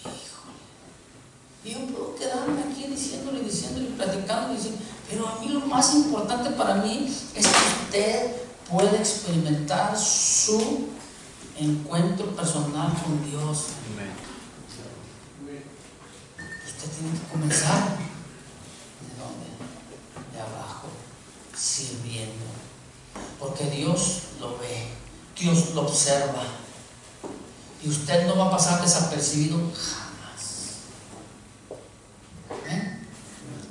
Hijo, quedarme aquí diciéndole, platicando, pero a mí lo más importante para mí es que usted pueda experimentar su encuentro personal con Dios. Amén. Usted tiene que comenzar ¿de dónde? De abajo, sirviendo, porque Dios lo ve, Dios lo observa, y usted no va a pasar desapercibido jamás.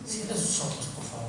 Cierre sus ojos, por favor.